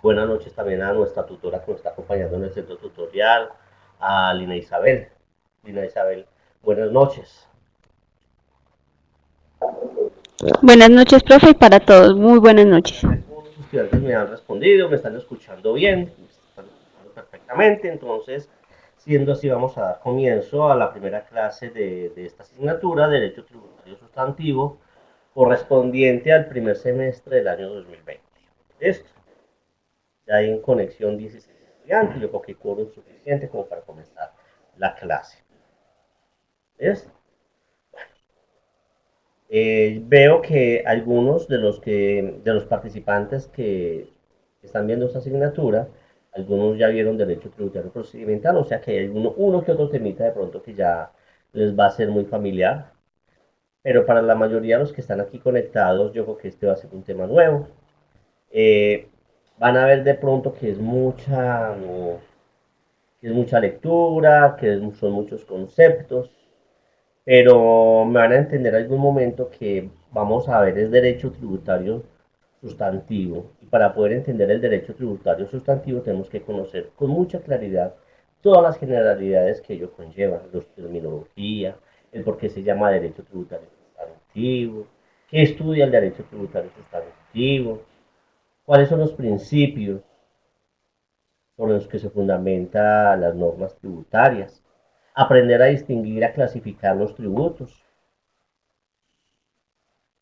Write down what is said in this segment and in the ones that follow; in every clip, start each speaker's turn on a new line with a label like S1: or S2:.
S1: Buenas noches también a nuestra tutora que nos está acompañando en el centro tutorial, a Lina Isabel. Lina Isabel, buenas noches.
S2: Buenas noches, profe, y para todos, muy buenas noches.
S1: Algunos estudiantes me han respondido, me están escuchando bien, me están escuchando perfectamente, entonces, siendo así, vamos a dar comienzo a la primera clase de esta asignatura, Derecho Tributario Sustantivo, correspondiente al primer semestre del año 2020. ¿Listo? Ya hay en conexión 16 estudiantes, yo creo que quórum suficiente como para comenzar la clase. ¿Listo? Veo que algunos de los participantes que están viendo esta asignatura, algunos ya vieron derecho tributario procedimental, o sea que hay uno que otro temita de pronto que ya les va a ser muy familiar, pero para la mayoría de los que están aquí conectados, yo creo que este va a ser un tema nuevo. Eh, Van a ver de pronto que es mucha, no, que es mucha lectura, son muchos conceptos, pero me van a entender en algún momento que vamos a ver el derecho tributario sustantivo. Y para poder entender el derecho tributario sustantivo tenemos que conocer con mucha claridad todas las generalidades que ello conlleva, la terminología, el por qué se llama derecho tributario sustantivo, qué estudia el derecho tributario sustantivo, cuáles son los principios sobre los que se fundamentan las normas tributarias, aprender a distinguir, a clasificar los tributos,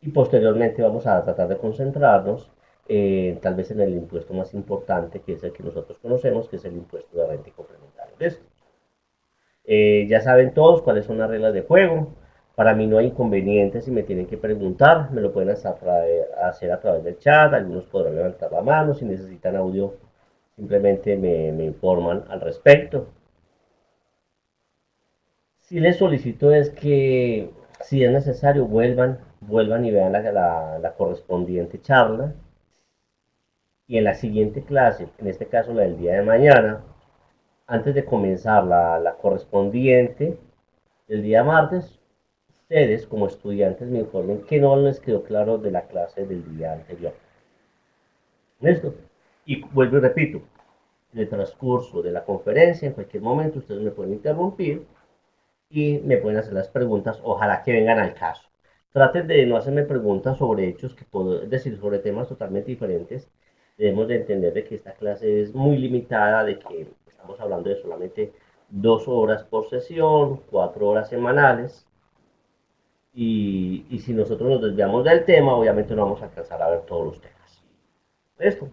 S1: y posteriormente vamos a tratar de concentrarnos tal vez en el impuesto más importante, que es el que nosotros conocemos, que es el impuesto de renta y complementario. ¿Listo? Ya saben todos cuáles son las reglas de juego. Para mí no hay inconvenientes si me tienen que preguntar, me lo pueden hacer a través del chat, algunos podrán levantar la mano, si necesitan audio simplemente me informan al respecto. Si les solicito es que si es necesario vuelvan y vean la correspondiente charla y en la siguiente clase, en este caso la del día de mañana, antes de comenzar la correspondiente del día martes, ustedes como estudiantes me informen que no les quedó claro de la clase del día anterior. ¿Listo? Y vuelvo y repito, en el transcurso de la conferencia, en cualquier momento ustedes me pueden interrumpir y me pueden hacer las preguntas, ojalá que vengan al caso. Traten de no hacerme preguntas sobre hechos que puedo, es decir, sobre temas totalmente diferentes. Debemos de entender de que esta clase es muy limitada, de que estamos hablando de solamente 2 horas por sesión, 4 horas semanales, y si nosotros nos desviamos del tema, obviamente no vamos a alcanzar a ver todos los temas. ¿Listo?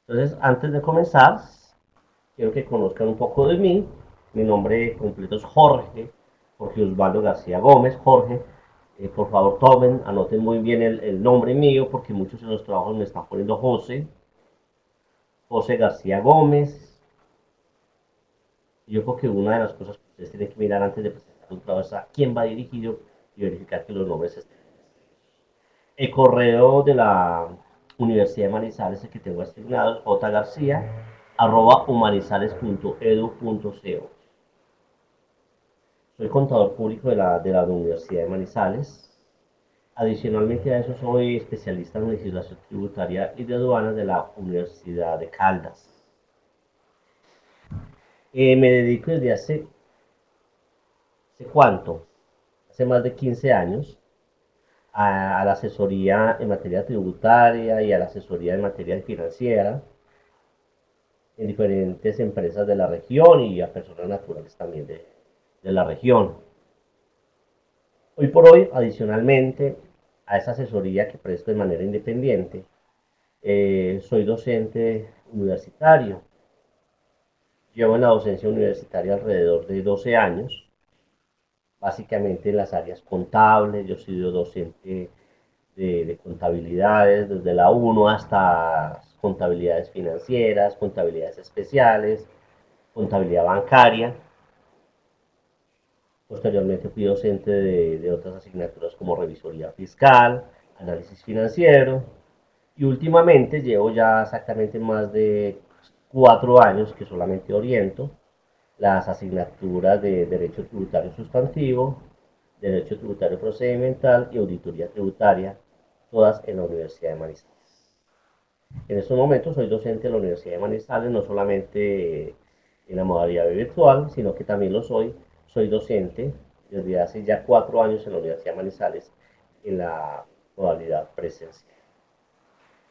S1: Entonces, antes de comenzar, quiero que conozcan un poco de mí. Mi nombre completo es Jorge Osvaldo García Gómez. Jorge, por favor tomen, anoten muy bien el nombre mío porque muchos en los trabajos me están poniendo José García Gómez. Yo creo que una de las cosas que ustedes tienen que mirar antes de presentar un trabajo es a quién va dirigido y verificar que los nombres estén. El correo de la Universidad de Manizales, el que tengo asignado, es jgarcia@humanizales.edu.co. Soy contador público de la Universidad de Manizales. Adicionalmente a eso, soy especialista en legislación tributaria y de aduanas de la Universidad de Caldas. Me dedico desde ¿hace cuánto? Hace más de 15 años a la asesoría en materia tributaria y a la asesoría en materia financiera en diferentes empresas de la región y a personas naturales también de la región. Hoy por hoy, adicionalmente a esa asesoría que presto de manera independiente, soy docente universitario. Llevo en la docencia universitaria alrededor de 12 años, básicamente en las áreas contables. Yo he sido docente de contabilidades, desde la uno hasta contabilidades financieras, contabilidades especiales, contabilidad bancaria. Posteriormente fui docente de otras asignaturas como revisoría fiscal, análisis financiero, y últimamente llevo ya exactamente más de 4 años que solamente oriento las asignaturas de Derecho Tributario Sustantivo, Derecho Tributario Procedimental y Auditoría Tributaria todas en la Universidad de Manizales. En estos momentos soy docente de la Universidad de Manizales, no solamente en la modalidad virtual, sino que también soy docente desde hace ya 4 años en la Universidad de Manizales en la modalidad presencial.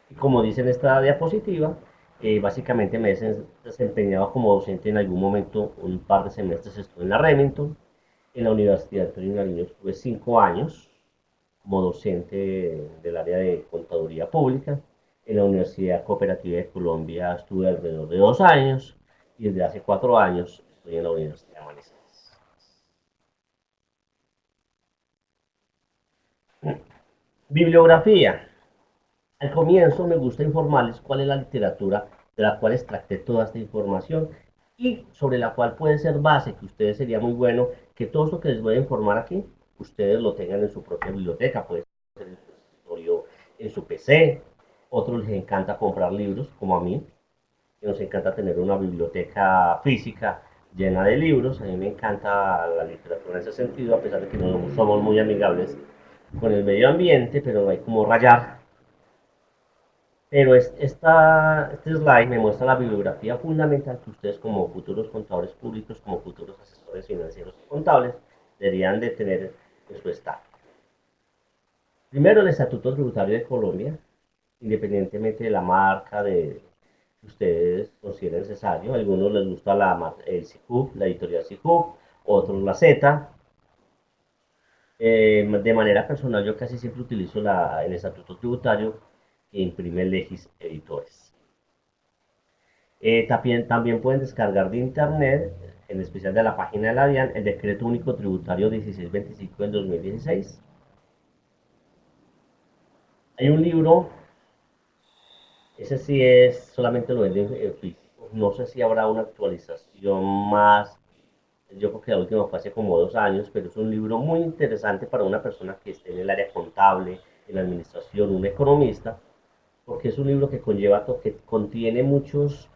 S1: Y como dice en esta diapositiva, básicamente me he desempeñado como docente en algún momento, un par de semestres estuve en la Remington, en la Universidad de Antonio Nariño estuve 5 años como docente del área de contaduría pública. En la Universidad Cooperativa de Colombia estuve alrededor de 2 años y desde hace 4 años estoy en la Universidad de Manizales. Bibliografía. Al comienzo me gusta informarles cuál es la literatura de la cual extracté toda esta información y sobre la cual puede ser base, que ustedes sería muy bueno que todo esto que les voy a informar aquí, ustedes lo tengan en su propia biblioteca, puede ser en su escritorio, en su PC. Otros les encanta comprar libros, como a mí, que nos encanta tener una biblioteca física llena de libros. A mí me encanta la literatura en ese sentido, a pesar de que no somos muy amigables con el medio ambiente, pero no hay como rayar. Pero este slide me muestra la bibliografía fundamental que ustedes como futuros contadores públicos, como futuros asesores financieros y contables, deberían de tener en su estado. Primero, el Estatuto Tributario de Colombia, independientemente de la marca que ustedes consideren necesario. A algunos les gusta el SICUP, la editorial SICUP, otros la Z. De manera personal, yo casi siempre utilizo el Estatuto Tributario que imprime Legis Editores. También pueden descargar de internet, en especial de la página de la DIAN, el Decreto Único Tributario 1625 del 2016. Hay un libro, ese sí es, solamente lo venden en físico. No sé si habrá una actualización más. Yo creo que la última fue hace como 2 años, pero es un libro muy interesante para una persona que esté en el área contable, en la administración, un economista, porque es un libro que contiene muchos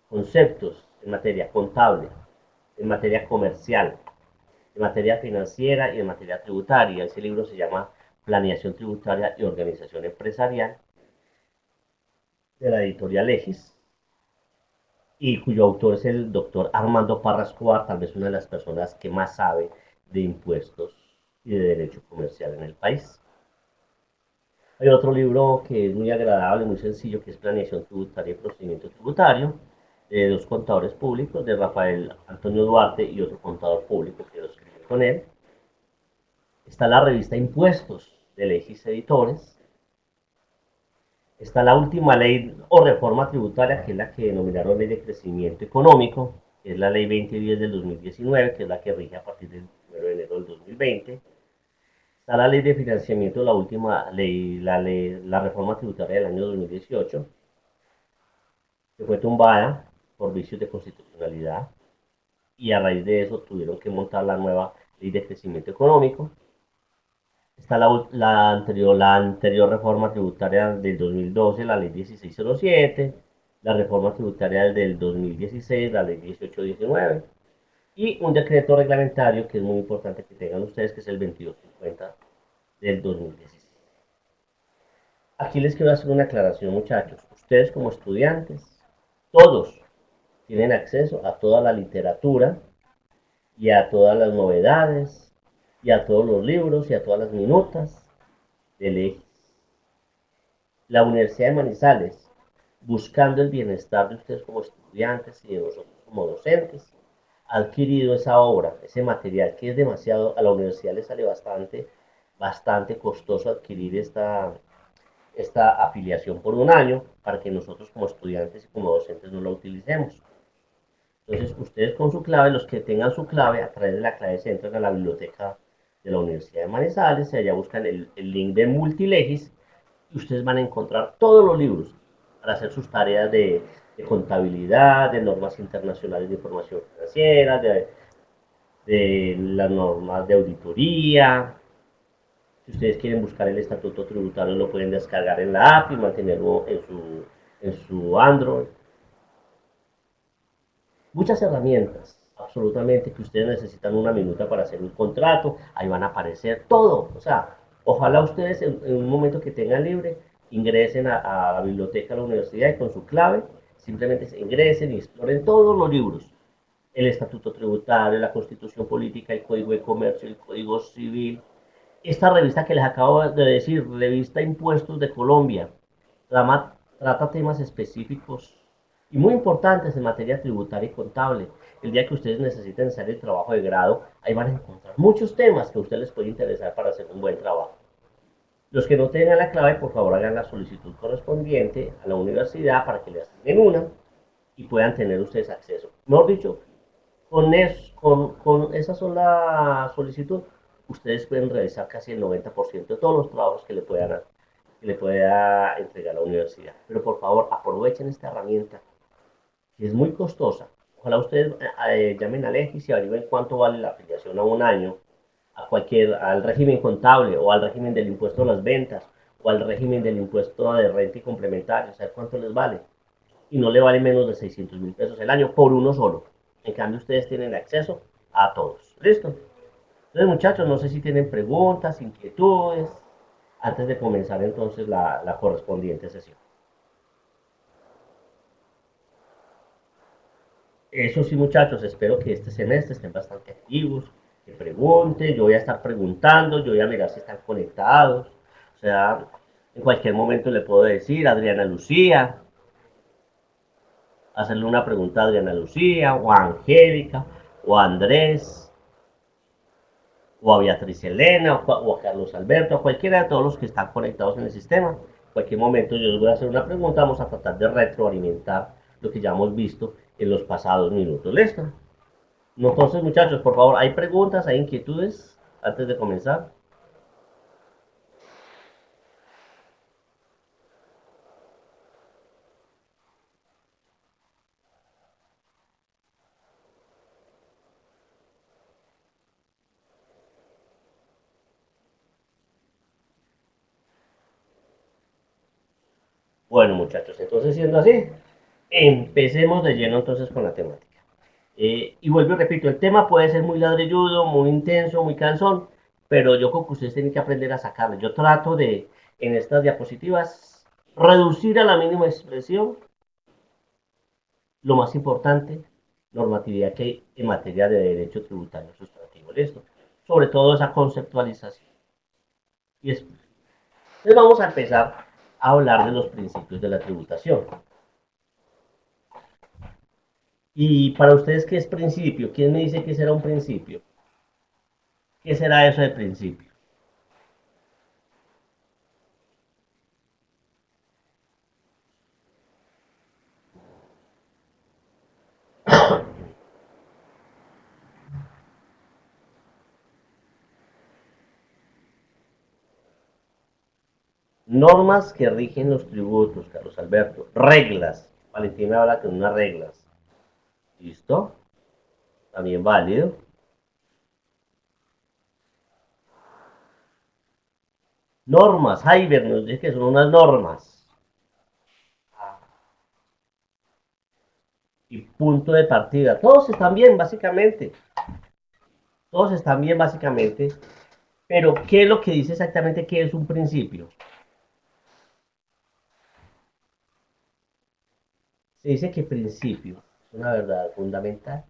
S1: conceptos en materia contable, en materia comercial, en materia financiera y en materia tributaria. Ese libro se llama Planeación Tributaria y Organización Empresarial, de la editorial Legis, y cuyo autor es el doctor Armando Parra Escobar, tal vez una de las personas que más sabe de impuestos y de derecho comercial en el país. Hay otro libro que es muy agradable, muy sencillo, que es Planeación Tributaria y Procedimiento Tributario, de dos contadores públicos, de Rafael Antonio Duarte y otro contador público que lo escribe con él. Está la revista Impuestos de Legis Editores. Está la última ley o reforma tributaria, que es la que denominaron Ley de Crecimiento Económico, que es la Ley 2010 del 2019, que es la que rige a partir del 1 de enero del 2020. Está la Ley de Financiamiento, la última ley, la reforma tributaria del año 2018, que fue tumbada por vicios de constitucionalidad, y a raíz de eso tuvieron que montar la nueva Ley de Crecimiento Económico. Está la anterior reforma tributaria del 2012, la ley 1607, la reforma tributaria del 2016, la ley 1819, y un decreto reglamentario que es muy importante que tengan ustedes, que es el 2250 del 2016. Aquí les quiero hacer una aclaración, muchachos. Ustedes como estudiantes, todos tienen acceso a toda la literatura y a todas las novedades y a todos los libros y a todas las minutas de ley. La Universidad de Manizales, buscando el bienestar de ustedes como estudiantes y de nosotros como docentes, ha adquirido esa obra, ese material que es demasiado, a la universidad le sale bastante costoso adquirir esta afiliación por un año para que nosotros como estudiantes y como docentes no la utilicemos. Entonces, ustedes con su clave, los que tengan su clave, a través de la clave se entran a la biblioteca de la Universidad de Manizales y allá buscan el link de Multilegis y ustedes van a encontrar todos los libros para hacer sus tareas de contabilidad, de normas internacionales de información financiera, de las normas de auditoría. Si ustedes quieren buscar el estatuto tributario, lo pueden descargar en la app y mantenerlo en su Android. Muchas herramientas, absolutamente, que ustedes necesitan una minuta para hacer un contrato, ahí van a aparecer todo, o sea, Ojalá ustedes en un momento que tengan libre ingresen a la biblioteca de la universidad y con su clave simplemente se ingresen y exploren todos los libros. El Estatuto Tributario, la Constitución Política, el Código de Comercio, el Código Civil. Esta revista que les acabo de decir, Revista Impuestos de Colombia, trata temas específicos y muy importantes en materia tributaria y contable. El día que ustedes necesiten hacer el trabajo de grado, ahí van a encontrar muchos temas que a ustedes les puede interesar para hacer un buen trabajo. Los que no tengan la clave, por favor hagan la solicitud correspondiente a la universidad para que les asignen una y puedan tener ustedes acceso. Mejor dicho, con esa sola solicitud, ustedes pueden realizar casi el 90% de todos los trabajos que le pueda entregar la universidad. Pero por favor, aprovechen esta herramienta, que es muy costosa. Ojalá ustedes llamen a Legis y averigüen cuánto vale la afiliación a un año al régimen contable o al régimen del impuesto a las ventas o al régimen del impuesto de renta y complementarios, saber cuánto les vale. Y no le vale menos de 600.000 pesos el año por uno solo. En cambio, ustedes tienen acceso a todos. ¿Listo? Entonces, muchachos, no sé si tienen preguntas, inquietudes, antes de comenzar entonces la correspondiente sesión. Eso sí, muchachos, espero que este semestre estén bastante activos, que pregunten, yo voy a estar preguntando, yo voy a mirar si están conectados. O sea, en cualquier momento le puedo decir, Adriana Lucía, hacerle una pregunta a Adriana Lucía, o a Angélica, o a Andrés, o a Beatriz Elena, o a Carlos Alberto, a cualquiera de todos los que están conectados en el sistema. En cualquier momento yo les voy a hacer una pregunta, vamos a tratar de retroalimentar lo que ya hemos visto en los pasados minutos. ¿Listo? Entonces, muchachos, por favor, ¿hay preguntas, hay inquietudes antes de comenzar? Bueno, muchachos, entonces siendo así, empecemos de lleno entonces con la temática. Y vuelvo y repito, el tema puede ser muy ladrilludo, muy intenso, muy cansón, pero yo creo que ustedes tienen que aprender a sacarlo. Yo trato de, en estas diapositivas, reducir a la mínima expresión lo más importante, normatividad que hay en materia de derecho tributario sustantivo. ¿Listo? Sobre todo esa conceptualización. Y es, entonces vamos a empezar a hablar de los principios de la tributación. Y para ustedes, ¿qué es principio? ¿Quién me dice que será un principio? ¿Qué será eso de principio? Normas que rigen los tributos, Carlos Alberto. Reglas. Valentín me habla con unas reglas. ¿Listo? También válido. Normas. Jaiber nos dice que son unas normas. Y punto de partida. Todos están bien, básicamente. Todos están bien, básicamente. Pero, ¿qué es lo que dice exactamente que es un principio? Se dice que principio es una verdad fundamental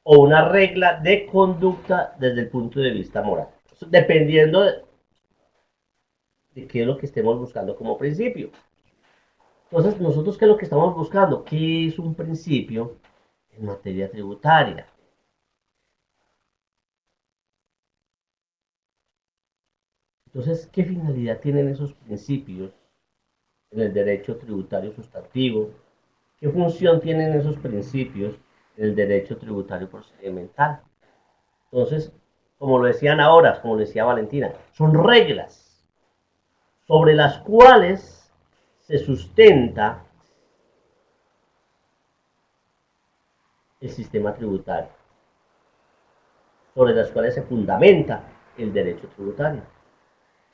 S1: o una regla de conducta desde el punto de vista moral, dependiendo de qué es lo que estemos buscando como principio. Entonces, nosotros, ¿qué es lo que estamos buscando? ¿Qué es un principio en materia tributaria? Entonces, ¿qué finalidad tienen esos principios en el derecho tributario sustantivo? ¿Qué función tienen esos principios en el derecho tributario procedimental? Entonces, como lo decían ahora, como lo decía Valentina, son reglas sobre las cuales se sustenta el sistema tributario, sobre las cuales se fundamenta el derecho tributario.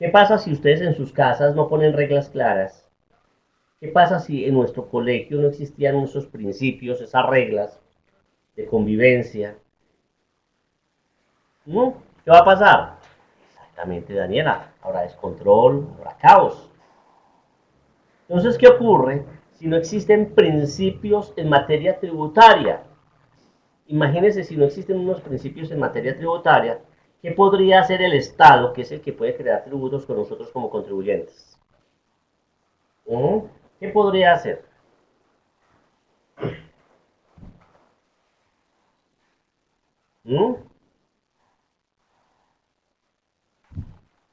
S1: ¿Qué pasa si ustedes en sus casas no ponen reglas claras? ¿Qué pasa si en nuestro colegio no existían esos principios, esas reglas de convivencia? ¿No? ¿Qué va a pasar? Exactamente, Daniela. Habrá descontrol, habrá caos. Entonces, ¿qué ocurre si no existen principios en materia tributaria? Imagínense si no existen unos principios en materia tributaria, ¿qué podría hacer el Estado, que es el que puede crear tributos con nosotros como contribuyentes? ¿Mm? ¿Qué podría hacer? ¿Mm?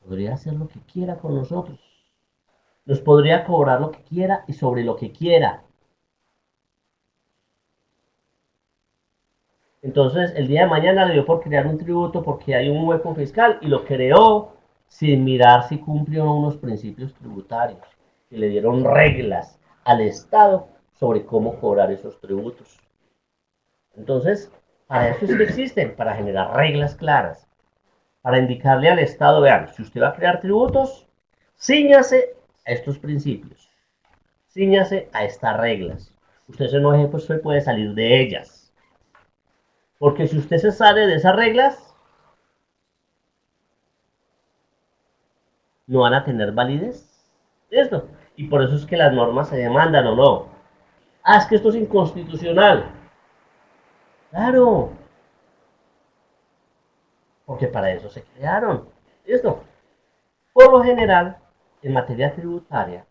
S1: Podría hacer lo que quiera con nosotros. Nos podría cobrar lo que quiera y sobre lo que quiera. Entonces, el día de mañana le dio por crear un tributo porque hay un hueco fiscal y lo creó sin mirar si cumplió unos principios tributarios que le dieron reglas al Estado sobre cómo cobrar esos tributos. Entonces, para eso es que existen, para generar reglas claras, para indicarle al Estado, vean, si usted va a crear tributos, ciñase a estos principios, ciñase a estas reglas. Usted se enoje, pues usted puede salir de ellas. Porque si usted se sale de esas reglas, no van a tener validez. Esto. Y por eso es que las normas se demandan o no. Ah, es que esto es inconstitucional. Claro, porque para eso se crearon. Esto. Por lo general, en materia tributaria,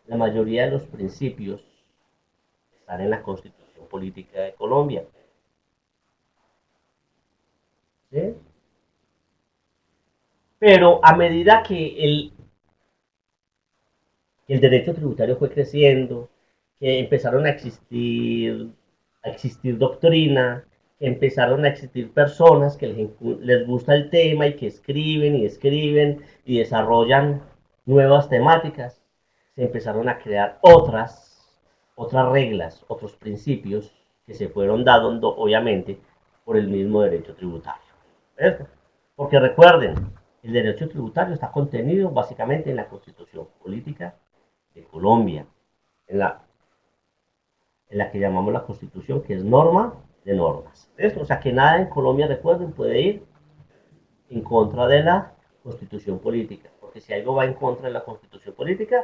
S1: la mayoría de los principios están en la Constitución Política de Colombia. ¿Sí? Pero a medida que el derecho tributario fue creciendo, que empezaron a existir doctrina, que empezaron a existir personas que les gusta el tema y que escriben y desarrollan nuevas temáticas, se empezaron a crear otras reglas, otros principios que se fueron dando, obviamente, por el mismo derecho tributario. ¿Ves? Porque recuerden, el derecho tributario está contenido básicamente en la Constitución Política de Colombia, en la, en la que llamamos la Constitución, que es norma de normas. ¿Ves? O sea que nada en Colombia, recuerden, puede ir en contra de la Constitución Política, porque si algo va en contra de la Constitución Política,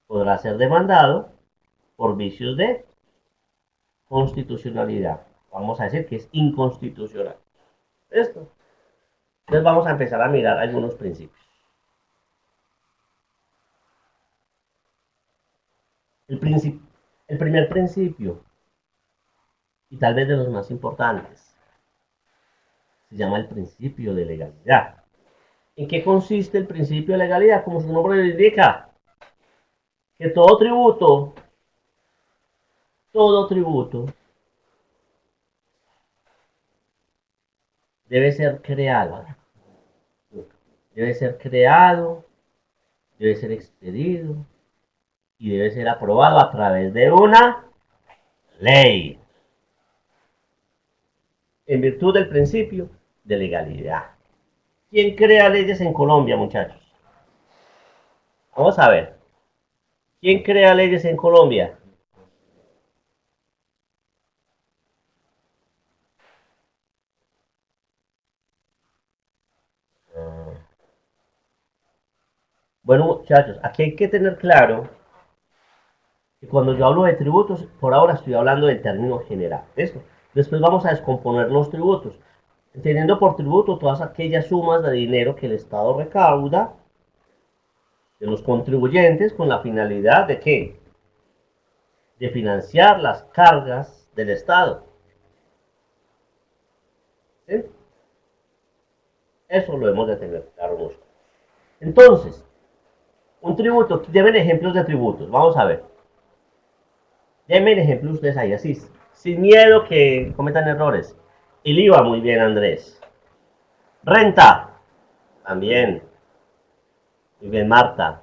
S1: podrá ser demandado por vicios de constitucionalidad. Vamos a decir que es inconstitucional. Esto. Entonces vamos a empezar a mirar algunos principios. El, el primer principio, y tal vez de los más importantes, se llama el principio de legalidad. ¿En qué consiste el principio de legalidad? Como su nombre lo indica, que todo tributo debe ser creado, debe ser creado, debe ser expedido y debe ser aprobado a través de una ley, en virtud del principio de legalidad. ¿Quién crea leyes en Colombia, muchachos? Vamos a ver. ¿Quién crea leyes en Colombia? Bueno, muchachos, aquí hay que tener claro que cuando yo hablo de tributos, por ahora estoy hablando del término general. ¿Esto? Después vamos a descomponer los tributos, entendiendo por tributo todas aquellas sumas de dinero que el Estado recauda de los contribuyentes con la finalidad de ¿qué? De financiar las cargas del Estado. ¿Sí? Eso lo hemos de tener claro nosotros. Entonces, un tributo, deben ejemplos de tributos. Vamos a ver. Denme ejemplos ustedes ahí, así, sin miedo que cometan errores. El IVA, muy bien, Andrés. Renta, también. Muy bien, Marta.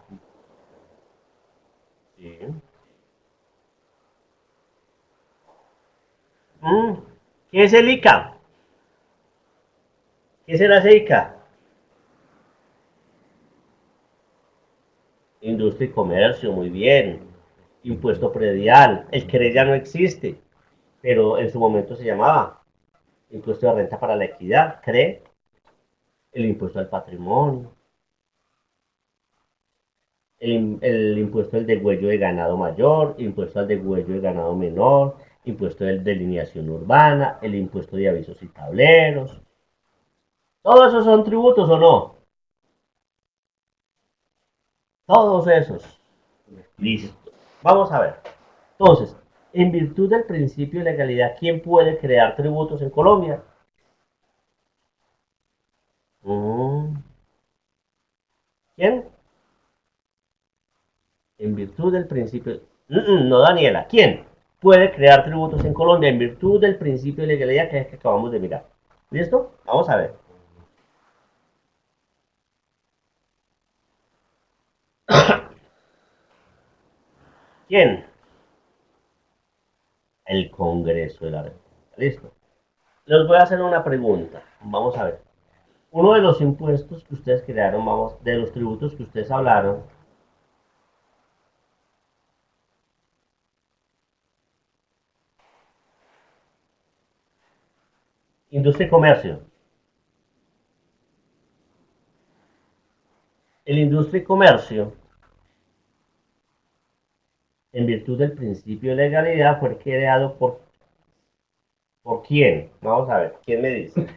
S1: Sí. Mm, ¿Qué es el ICA? ¿Qué será ese ICA? Industria y comercio, muy bien. Impuesto predial. El CRE ya no existe, pero en su momento se llamaba. impuesto de renta para la equidad, CRE, el impuesto al patrimonio, el impuesto al degüello de ganado mayor, impuesto al degüello de ganado menor, impuesto de delineación urbana, el impuesto de avisos y tableros. ¿Todos esos son tributos o no? Todos esos. Listo. Vamos a ver. Entonces, en virtud del principio de legalidad, ¿quién puede crear tributos en Colombia? ¿Quién? En virtud del principio... No, Daniela. ¿Quién puede crear tributos en Colombia en virtud del principio de legalidad que es que acabamos de mirar? ¿Listo? Vamos a ver. ¿Quién? El Congreso de la República. ¿Listo? Les voy a hacer una pregunta. Vamos a ver. Uno de los impuestos que ustedes crearon, vamos, de los tributos que ustedes hablaron, industria y comercio. El industria y comercio, en virtud del principio de legalidad, fue creado ¿por quién? Vamos a ver, ¿quién me dice?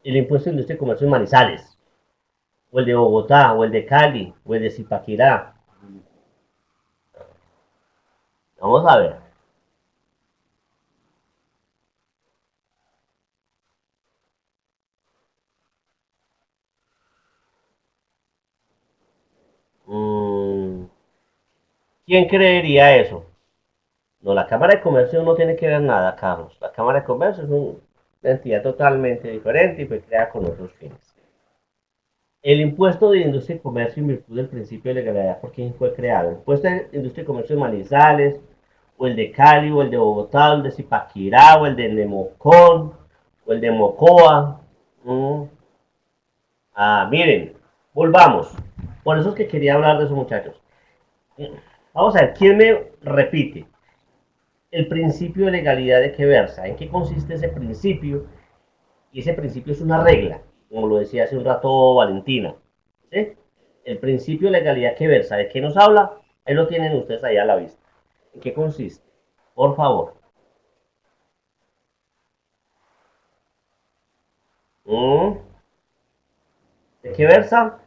S1: El impuesto de industria y comercio en Manizales, o el de Bogotá, o el de Cali, o el de Zipaquirá. Vamos a ver. Mm, ¿Quién creería eso? No, la Cámara de Comercio no tiene que ver nada, Carlos. La Cámara de Comercio es una entidad totalmente diferente y fue creada con otros fines. El impuesto de industria y comercio en virtud del principio de legalidad, ¿por quién fue creado? El impuesto de industria y comercio de Manizales, o el de Cali, o el de Bogotá, o el de Zipaquirá, o el de Nemocón, o el de Mocoa. Mm. Miren, volvamos. Por eso es que quería hablar de esos muchachos. Vamos a ver, ¿quién me repite? El principio de legalidad de qué versa, ¿en qué consiste ese principio? Y ese principio es una regla, como lo decía hace un rato Valentina. ¿Sí? El principio de legalidad que versa, ¿de qué nos habla? Ahí lo tienen ustedes ahí a la vista. ¿En qué consiste? Por favor. ¿Mm? ¿De qué versa?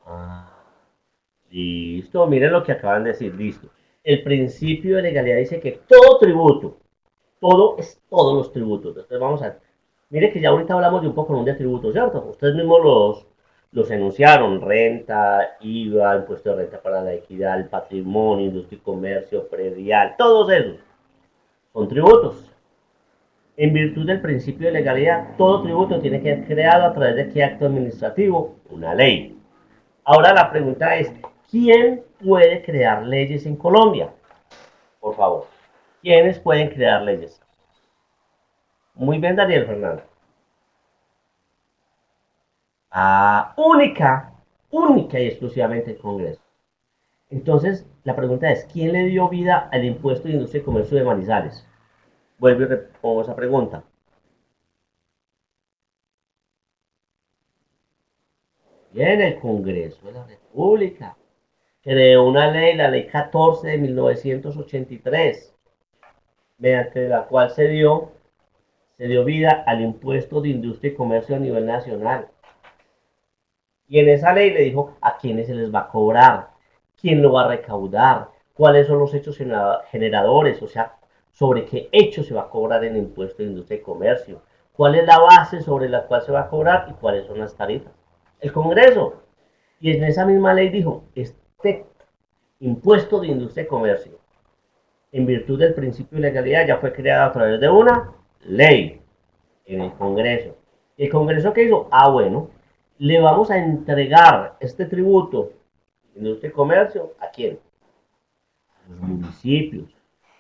S1: Ah, listo, miren lo que acaban de decir, listo. El principio de legalidad dice que todo tributo, todo es todos los tributos. Entonces vamos a ver. Mire que ya ahorita hablamos de un poco de tributos, ¿cierto? Ustedes mismos los enunciaron, renta, IVA, impuesto de renta para la equidad, el patrimonio, industria y comercio, predial, todos esos son tributos. En virtud del principio de legalidad, todo tributo tiene que ser creado a través de qué acto administrativo, una ley. Ahora la pregunta es, ¿quién puede crear leyes en Colombia? Por favor, ¿quiénes pueden crear leyes? Muy bien, Daniel Fernández. Única y exclusivamente el Congreso. Entonces, la pregunta es, ¿quién le dio vida al impuesto de industria y comercio de Manizales? Vuelvo y repongo esa pregunta. Bien, el Congreso de la República creó una ley, la ley 14 de 1983, mediante la cual se dio vida al impuesto de industria y comercio a nivel nacional. Y en esa ley le dijo a quiénes se les va a cobrar, quién lo va a recaudar, cuáles son los hechos generadores, o sea, sobre qué hecho se va a cobrar el impuesto de industria y comercio, cuál es la base sobre la cual se va a cobrar y cuáles son las tarifas. El Congreso. Y en esa misma ley dijo, este impuesto de industria y comercio, en virtud del principio de legalidad, ya fue creado a través de una ley en el Congreso. ¿Y el Congreso qué hizo? Bueno, le vamos a entregar este tributo de industria y comercio, ¿a quién? A los municipios,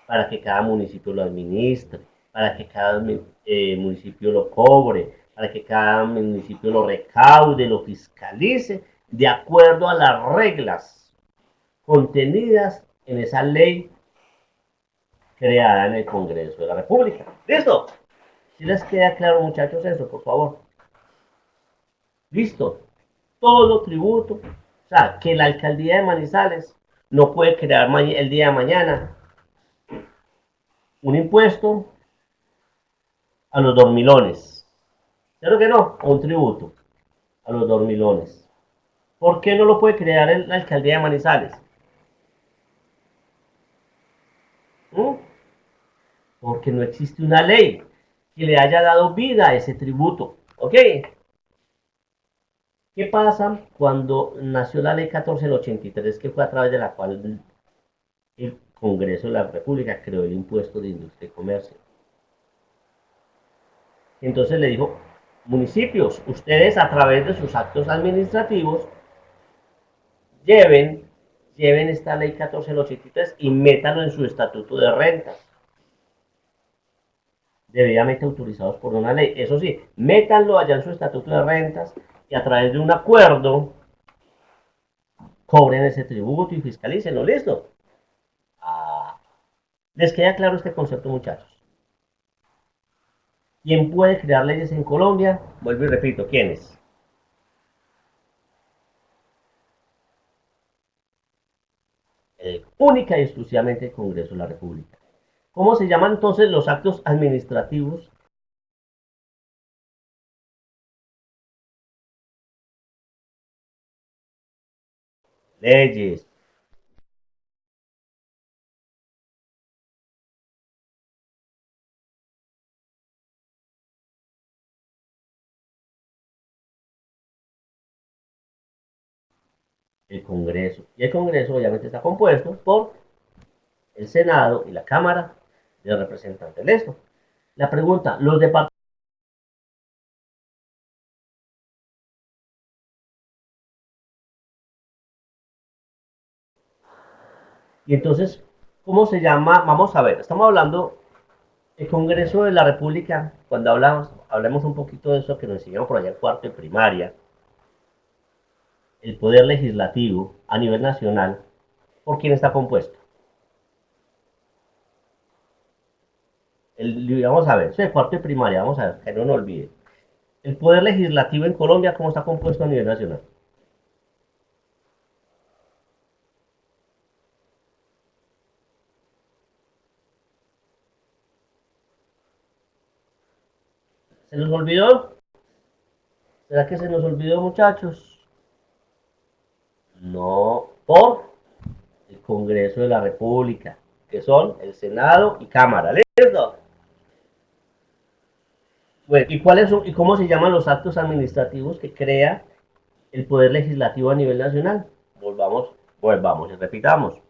S1: para que cada municipio lo administre, para que cada municipio lo cobre, para que cada municipio lo recaude, lo fiscalice de acuerdo a las reglas contenidas en esa ley creada en el Congreso de la República. ¿Listo? Si les queda claro, muchachos, eso, por favor. Listo. Todo tributo. O sea, que la alcaldía de Manizales no puede crear el día de mañana un impuesto a los dormilones. ¿Cierto que no? O un tributo a los dormilones. ¿Por qué no lo puede crear la alcaldía de Manizales? ¿Mm? Porque no existe una ley que le haya dado vida a ese tributo. ¿Ok? ¿Qué pasa cuando nació la ley 14 del 83, que fue a través de la cual el Congreso de la República creó el impuesto de industria y comercio? Entonces le dijo, municipios, ustedes a través de sus actos administrativos lleven, lleven esta ley 14 del 83 y métanlo en su estatuto de rentas, debidamente autorizados por una ley. Eso sí, métanlo allá en su estatuto de rentas y a través de un acuerdo cobren ese tributo y fiscalícenlo. ¿Listo? Ah, ¿les queda claro este concepto, muchachos? ¿Quién puede crear leyes en Colombia? Vuelvo y repito, ¿quiénes? Única y exclusivamente el Congreso de la República. ¿Cómo se llaman entonces los actos administrativos? Leyes. El Congreso. Y el Congreso obviamente está compuesto por el Senado y la Cámara de Representantes. ¿Listo? La pregunta, los departamentos. Y entonces, ¿cómo se llama? Vamos a ver, estamos hablando del Congreso de la República, cuando hablemos un poquito de eso que nos enseñaron por allá en cuarto de primaria, el poder legislativo a nivel nacional, ¿por quién está compuesto? Vamos a ver, eso de cuarto de primaria, vamos a ver, que no nos olvide. El poder legislativo en Colombia, ¿cómo está compuesto a nivel nacional? ¿Se nos olvidó? ¿Será que se nos olvidó, muchachos? No, por el Congreso de la República, que son el Senado y Cámara. ¿Listo? Bueno, ¿y cuáles son y cómo se llaman los actos administrativos que crea el poder legislativo a nivel nacional? Volvamos y repitamos.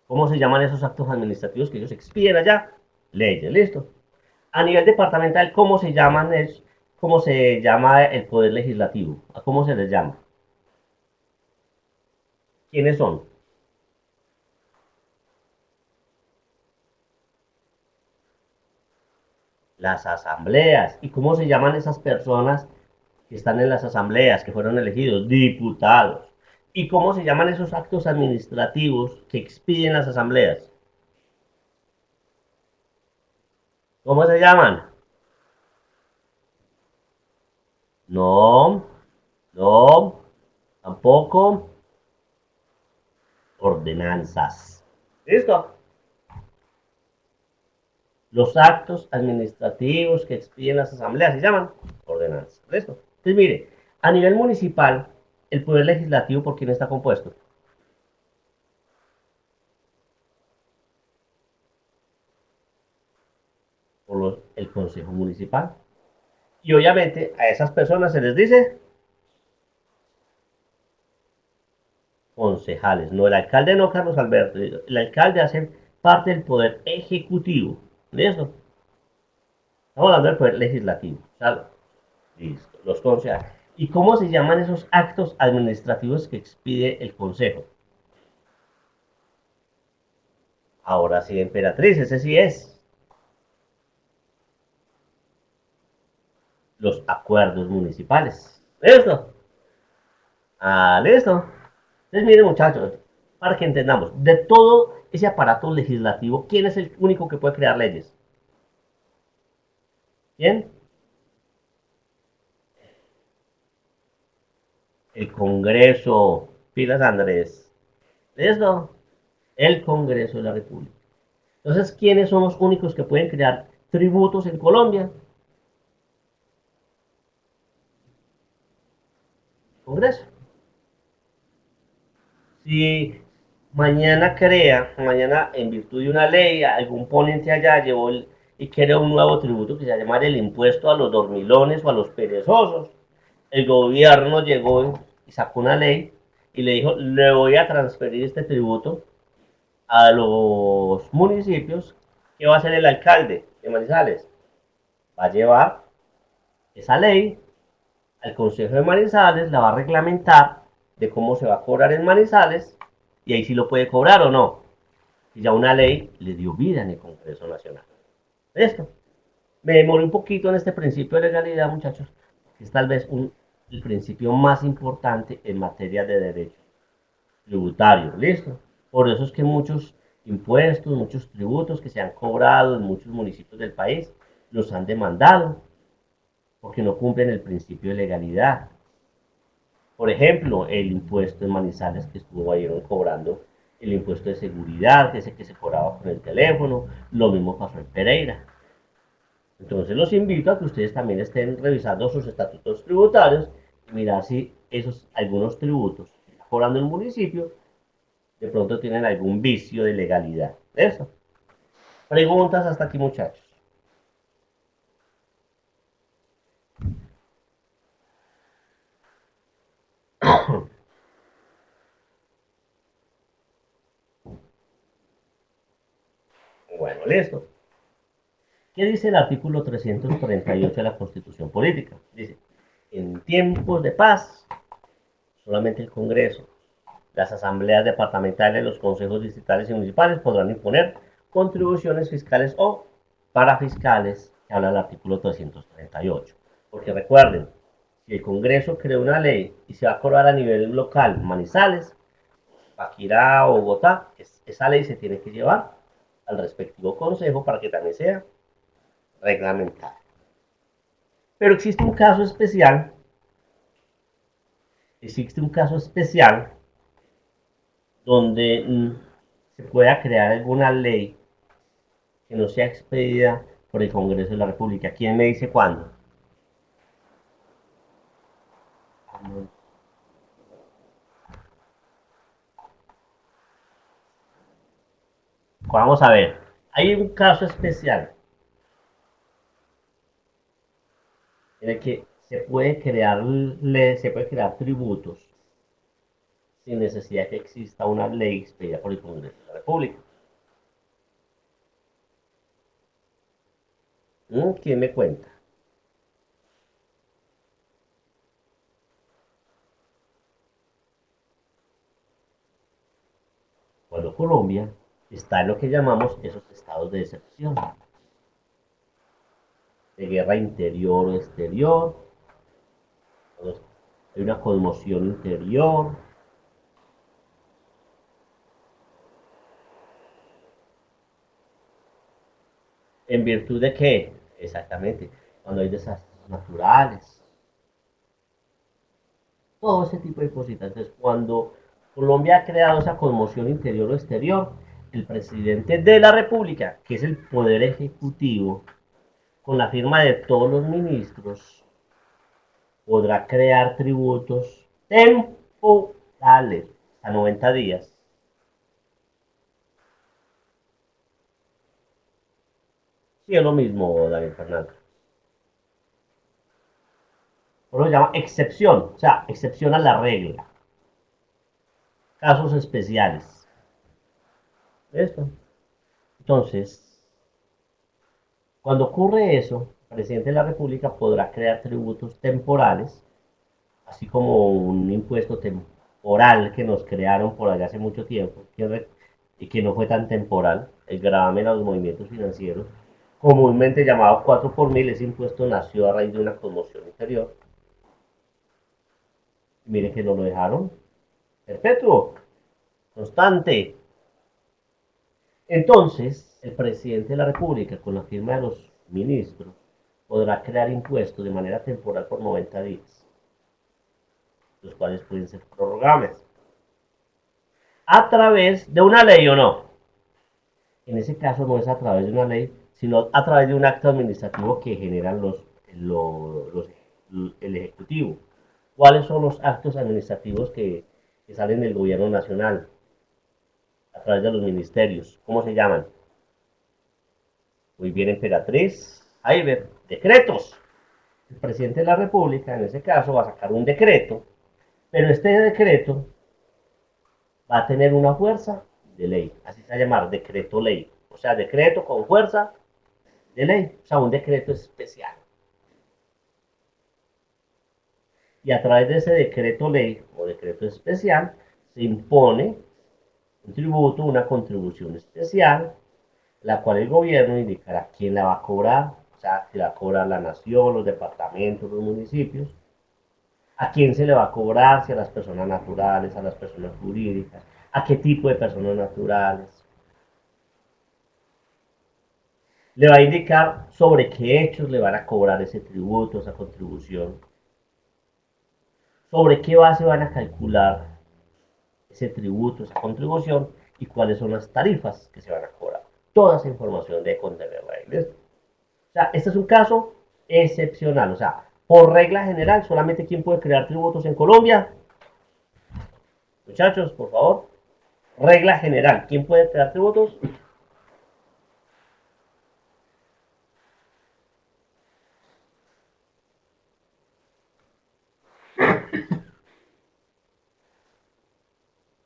S1: ¿Cómo se llaman esos actos administrativos que ellos expiden allá? Leyes, listo. A nivel departamental, cómo se llama el poder legislativo? ¿A cómo se les llama? ¿Quiénes son? Las asambleas. ¿Y cómo se llaman esas personas que están en las asambleas, que fueron elegidos? Diputados. ¿Y cómo se llaman esos actos administrativos que expiden las asambleas? ¿Cómo se llaman? No, no, tampoco. Ordenanzas. ¿Listo? Los actos administrativos que expiden las asambleas se llaman ordenanzas. ¿Listo? Entonces, mire, a nivel municipal, el poder legislativo, ¿por quién está compuesto? Por el Consejo Municipal. Y obviamente a esas personas se les dice concejales. No, el alcalde no, Carlos Alberto. El alcalde hace parte del poder ejecutivo. ¿Listo? Estamos hablando del poder legislativo. ¿Sabes? Listo. Los concejales. ¿Y cómo se llaman esos actos administrativos que expide el Consejo? Ahora sí, emperatriz, ese sí es. Los acuerdos municipales. ¿Listo? Ah, listo. Entonces, miren, muchachos, para que entendamos, de todo ese aparato legislativo, ¿quién es el único que puede crear leyes? ¿Quién? El Congreso. Pilas, Andrés. ¿Listo? El Congreso de la República. Entonces, ¿quiénes son los únicos que pueden crear tributos en Colombia? Congreso. Si mañana en virtud de una ley, algún ponente allá y creó un nuevo tributo que se llama el impuesto a los dormilones o a los perezosos, el gobierno llegó y sacó una ley y le dijo, le voy a transferir este tributo a los municipios. ¿Qué va a hacer el alcalde de Manizales? Va a llevar esa ley al Consejo de Manizales, la va a reglamentar de cómo se va a cobrar en Manizales y ahí sí lo puede cobrar o no. Y ya una ley le dio vida en el Congreso Nacional. Esto. Me demoré un poquito en este principio de legalidad, muchachos, que es tal vez el principio más importante en materia de derecho tributario. ¿Listo? Por eso es que muchos impuestos, muchos tributos que se han cobrado en muchos municipios del país, los han demandado porque no cumplen el principio de legalidad. Por ejemplo, el impuesto en Manizales que estuvo ayer cobrando, el impuesto de seguridad, que es el que se cobraba con el teléfono, lo mismo pasó en Pereira. Entonces los invito a que ustedes también estén revisando sus estatutos tributarios y mirar si esos algunos tributos que está cobrando el municipio de pronto tienen algún vicio de legalidad. Eso. Preguntas hasta aquí, muchachos. Bueno, listo. ¿Qué dice el artículo 338 de la Constitución Política? Dice, en tiempos de paz, solamente el Congreso, las asambleas departamentales, los consejos distritales y municipales podrán imponer contribuciones fiscales o parafiscales, que habla el artículo 338. Porque recuerden, si el Congreso crea una ley y se va a cobrar a nivel local, Manizales, Paquirá o Bogotá, esa ley se tiene que llevar al respectivo consejo para que también sea reglamentada. Pero existe un caso especial donde se pueda crear alguna ley que no sea expedida por el Congreso de la República. ¿Quién me dice cuándo? Vamos a ver. Hay un caso especial en el que se puede crear tributos sin necesidad de que exista una ley expedida por el Congreso de la República. ¿Quién me cuenta? Bueno, Colombia está en lo que llamamos esos estados de excepción, de guerra interior o exterior, hay una conmoción interior. ¿En virtud de qué? Exactamente, cuando hay desastres naturales, todo ese tipo de cositas. Entonces, cuando Colombia ha creado esa conmoción interior o exterior, el presidente de la República, que es el poder ejecutivo, con la firma de todos los ministros, podrá crear tributos temporales a 90 días. Sí, es lo mismo, David Fernando. Por eso se llama excepción, o sea, excepción a la regla. Casos especiales. ¿Esto? Entonces, cuando ocurre eso, el presidente de la República podrá crear tributos temporales, así como un impuesto temporal que nos crearon por allá hace mucho tiempo, y que no fue tan temporal, el gravamen a los movimientos financieros, comúnmente llamado 4 por mil. Ese impuesto nació a raíz de una conmoción interior. Mire que no lo dejaron. Perpetuo, constante. Entonces, el presidente de la República, con la firma de los ministros, podrá crear impuestos de manera temporal por 90 días, los cuales pueden ser prorrogables. ¿A través de una ley o no? En ese caso no es a través de una ley, sino a través de un acto administrativo que generan el Ejecutivo. ¿Cuáles son los actos administrativos que salen del gobierno nacional? A través de los ministerios. ¿Cómo se llaman? Muy bien, emperatriz. Ahí ve, decretos. El presidente de la República, en ese caso, va a sacar un decreto, pero este decreto va a tener una fuerza de ley. Así se va a llamar decreto ley. O sea, decreto con fuerza de ley. O sea, un decreto especial. Y a través de ese decreto ley o decreto especial se impone un tributo, una contribución especial, la cual el gobierno indicará quién la va a cobrar, o sea, si la va a cobrar la nación, los departamentos, los municipios, a quién se le va a cobrar, si a las personas naturales, a las personas jurídicas, a qué tipo de personas naturales. Le va a indicar sobre qué hechos le van a cobrar ese tributo, esa contribución, sobre qué base van a calcular ese tributo, esa contribución y cuáles son las tarifas que se van a cobrar. Toda esa información debe contenerla. O sea, este es un caso excepcional. O sea, por regla general, solamente quien puede crear tributos en Colombia. Muchachos, por favor. Regla general, ¿quién puede crear tributos?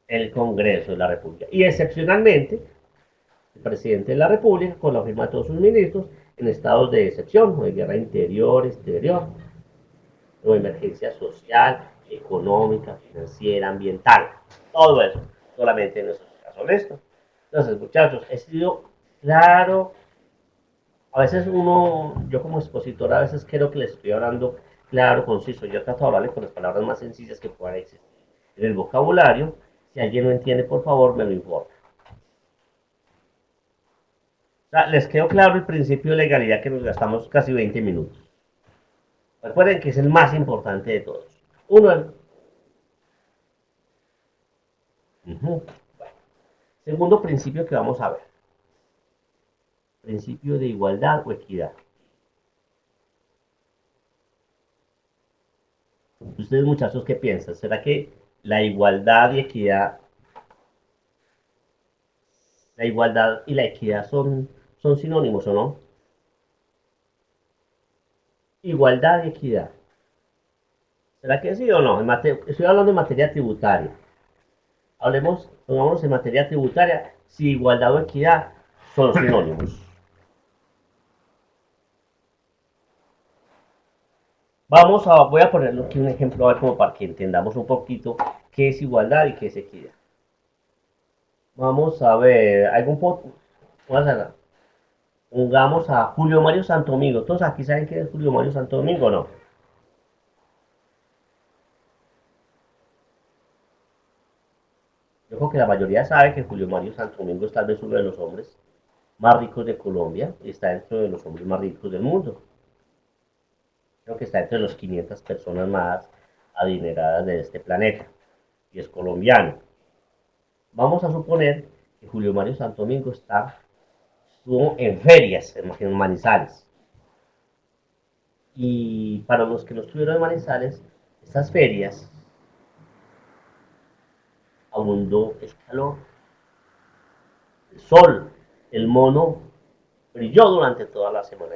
S1: El Congreso de la República. Y excepcionalmente, el presidente de la República, con la firma de todos sus ministros, en estados de excepción, o de guerra interior, exterior, o emergencia social, económica, financiera, ambiental. Todo eso, solamente en nuestro caso honesto. Entonces, muchachos, he sido claro. A veces uno, yo como expositor, a veces creo que les estoy hablando claro, conciso. Yo trato de hablarle con las palabras más sencillas que puedan existir. En el vocabulario, si alguien no entiende, por favor, me lo informa. O sea, les quedó claro el principio de legalidad que nos gastamos casi 20 minutos. Recuerden que es el más importante de todos. Uno, bueno, segundo principio que vamos a ver. Principio de igualdad o equidad. Ustedes muchachos, ¿qué piensan? ¿Será que la igualdad y la equidad son sinónimos o no? Igualdad y equidad. ¿Será que sí o no? Estoy hablando en materia tributaria. Pongámonos en materia tributaria, si igualdad o equidad son sinónimos. Voy a ponerle aquí un ejemplo, a ver, como para que entendamos un poquito qué es igualdad y qué es equidad. Vamos a ver, vamos a pongamos a Julio Mario Santo Domingo. ¿Todos aquí saben quién es Julio Mario Santo Domingo o no? Yo creo que la mayoría sabe que Julio Mario Santo Domingo es tal vez uno de los hombres más ricos de Colombia y está dentro de los hombres más ricos del mundo. Creo que está entre los 500 personas más adineradas de este planeta y es colombiano. Vamos a suponer que Julio Mario Santo Domingo estuvo en ferias en Manizales. Y para los que no estuvieron en Manizales, estas ferias abundó el calor, el sol, el mono brilló durante toda la semana.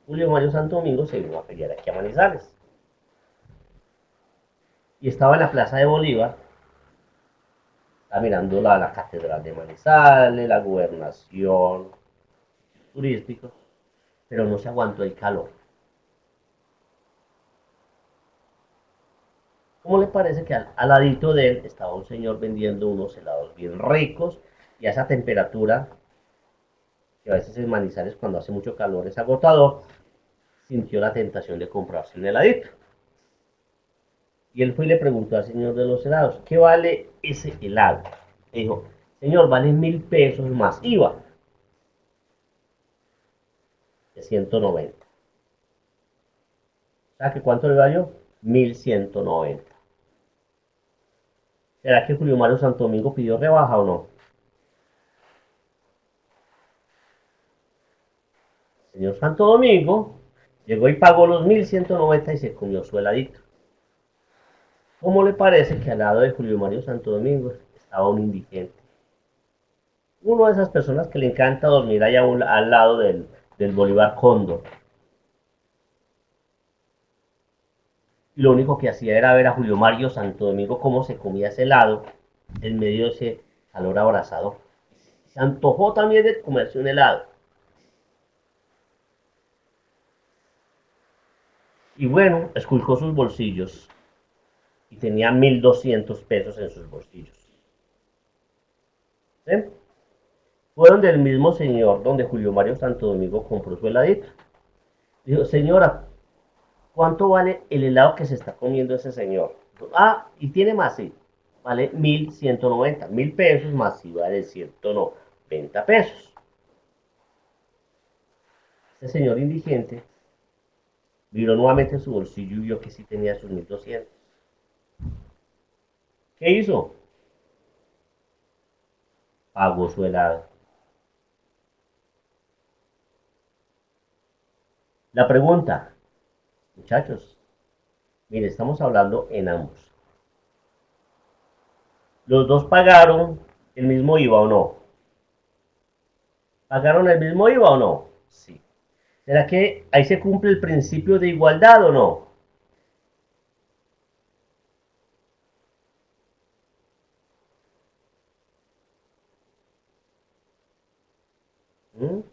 S1: Julio Mario Santo Domingo se vino a feriar aquí a Manizales. Y estaba en la Plaza de Bolívar, estaba mirando la Catedral de Manizales, la gobernación, turísticos, pero no se aguantó el calor. ¿Cómo le parece que al ladito de él estaba un señor vendiendo unos helados bien ricos y a esa temperatura, que a veces en Manizales cuando hace mucho calor es agotador, sintió la tentación de comprarse un heladito? Y él fue y le preguntó al señor de los helados, ¿qué vale ese helado? Le dijo, señor, vale 1.000 pesos más IVA de 190. ¿Sabe que cuánto le valió? 1.190. ¿Será que Julio Mario Santo Domingo pidió rebaja o no? El señor Santo Domingo llegó y pagó los 1.190 y se comió su heladito. ¿Cómo le parece que al lado de Julio Mario Santo Domingo estaba un indigente? Uno de esas personas que le encanta dormir allá al lado del Bolívar Cóndor. Y lo único que hacía era ver a Julio Mario Santo Domingo cómo se comía ese helado en medio de ese calor abrasador. Se antojó también de comerse un helado. Y bueno, esculcó sus bolsillos y tenía 1.200 pesos en sus bolsillos. ¿Sí? Fueron del mismo señor donde Julio Mario Santo Domingo compró su heladito. Dijo, señora, ¿cuánto vale el helado que se está comiendo ese señor? Ah, y tiene más, sí. Vale 1.190, 1.000 pesos más IVA de 190 pesos. Ese señor indigente miró nuevamente en su bolsillo y vio que sí tenía sus 1.200. ¿Qué hizo? Pagó su helado. La pregunta, muchachos, mire, estamos hablando en ambos. ¿Los dos pagaron el mismo IVA o no? ¿Pagaron el mismo IVA o no? Sí. ¿Será que ahí se cumple el principio de igualdad o no?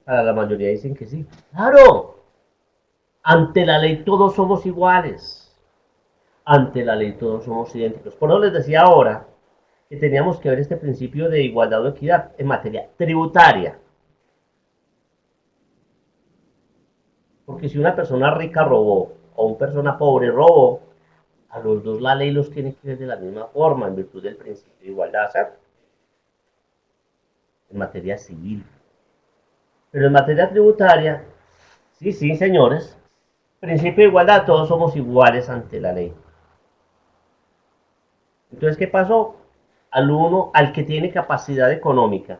S1: Para la mayoría dicen que sí. Claro, ante la ley todos somos iguales. Ante la ley todos somos idénticos. Por eso les decía ahora que teníamos que ver este principio de igualdad o equidad en materia tributaria. Porque si una persona rica robó o una persona pobre robó, a los dos la ley los tiene que ver de la misma forma en virtud del principio de igualdad, ¿sabes? En materia civil. Pero en materia tributaria, sí, sí, señores, principio de igualdad, todos somos iguales ante la ley. Entonces, ¿qué pasó? Al que tiene capacidad económica,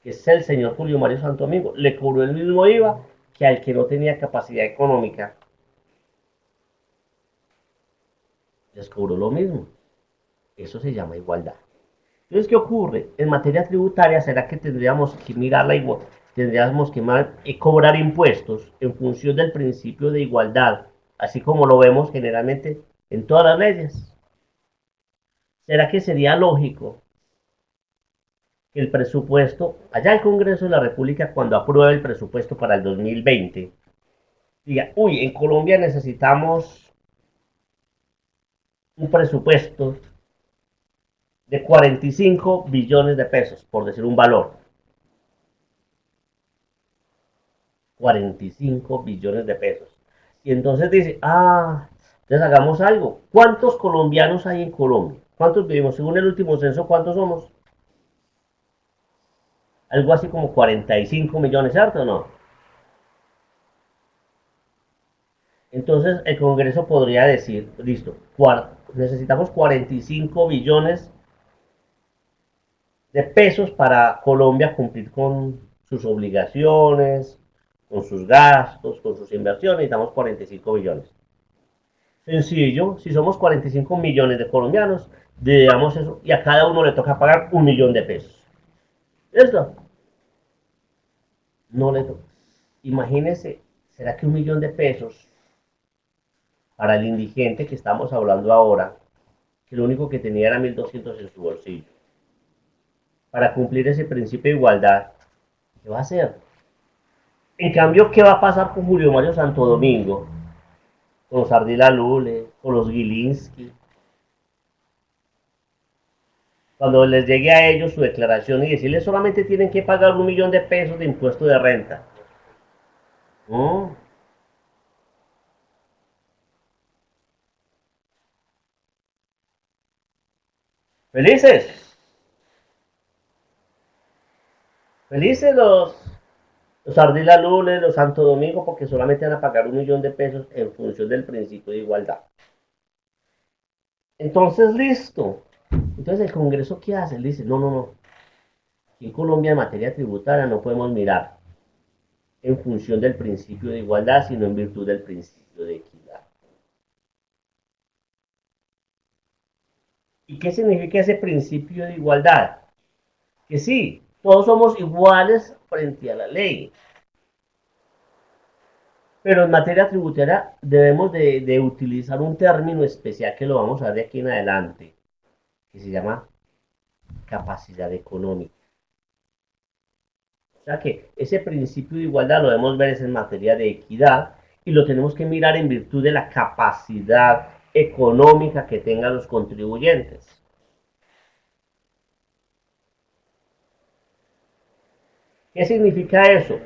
S1: que es el señor Julio Mario Santo Domingo, le cobró el mismo IVA que al que no tenía capacidad económica, les cobró lo mismo. Eso se llama igualdad. Entonces, ¿qué ocurre? En materia tributaria, ¿será que tendríamos que mirar la igualdad? Tendríamos que cobrar impuestos en función del principio de igualdad, así como lo vemos generalmente en todas las leyes. ¿Será que sería lógico que el presupuesto, allá el Congreso de la República, cuando apruebe el presupuesto para el 2020, diga, uy, en Colombia necesitamos un presupuesto de 45 billones de pesos, por decir un valor? 45 billones de pesos. Y entonces dice, entonces hagamos algo. ¿Cuántos colombianos hay en Colombia? ¿Cuántos vivimos? Según el último censo, ¿cuántos somos? Algo así como 45 millones, ¿cierto o no? Entonces el Congreso podría decir, listo, necesitamos 45 billones de pesos para Colombia cumplir con sus obligaciones, con sus gastos, con sus inversiones, necesitamos 45 billones. Sencillo, si somos 45 millones de colombianos, digamos eso, y a cada uno le toca pagar 1.000.000 de pesos. ¿Listo? No le toca. Imagínense, ¿será que 1.000.000 de pesos para el indigente que estamos hablando ahora, que lo único que tenía era 1.200 en su bolsillo, para cumplir ese principio de igualdad, qué va a hacer? En cambio, ¿qué va a pasar con Julio Mario Santo Domingo? Con los Ardila Lule, con los Gilinski, cuando les llegue a ellos su declaración y decirles solamente tienen que pagar 1.000.000 de pesos de impuesto de renta. ¿No? ¿Felices? ¿Felices los Ardila Lunes, los Santo Domingo, porque solamente van a pagar 1.000.000 de pesos en función del principio de igualdad? Entonces, listo. Entonces, ¿el Congreso qué hace? Él dice, no, no, no. Aquí en Colombia en materia tributaria no podemos mirar en función del principio de igualdad, sino en virtud del principio de equidad. ¿Y qué significa ese principio de igualdad? Que sí, todos somos iguales frente a la ley, pero en materia tributaria debemos de utilizar un término especial que lo vamos a ver de aquí en adelante, que se llama capacidad económica. O sea que ese principio de igualdad lo debemos ver es en materia de equidad y lo tenemos que mirar en virtud de la capacidad económica que tengan los contribuyentes. ¿Qué significa eso?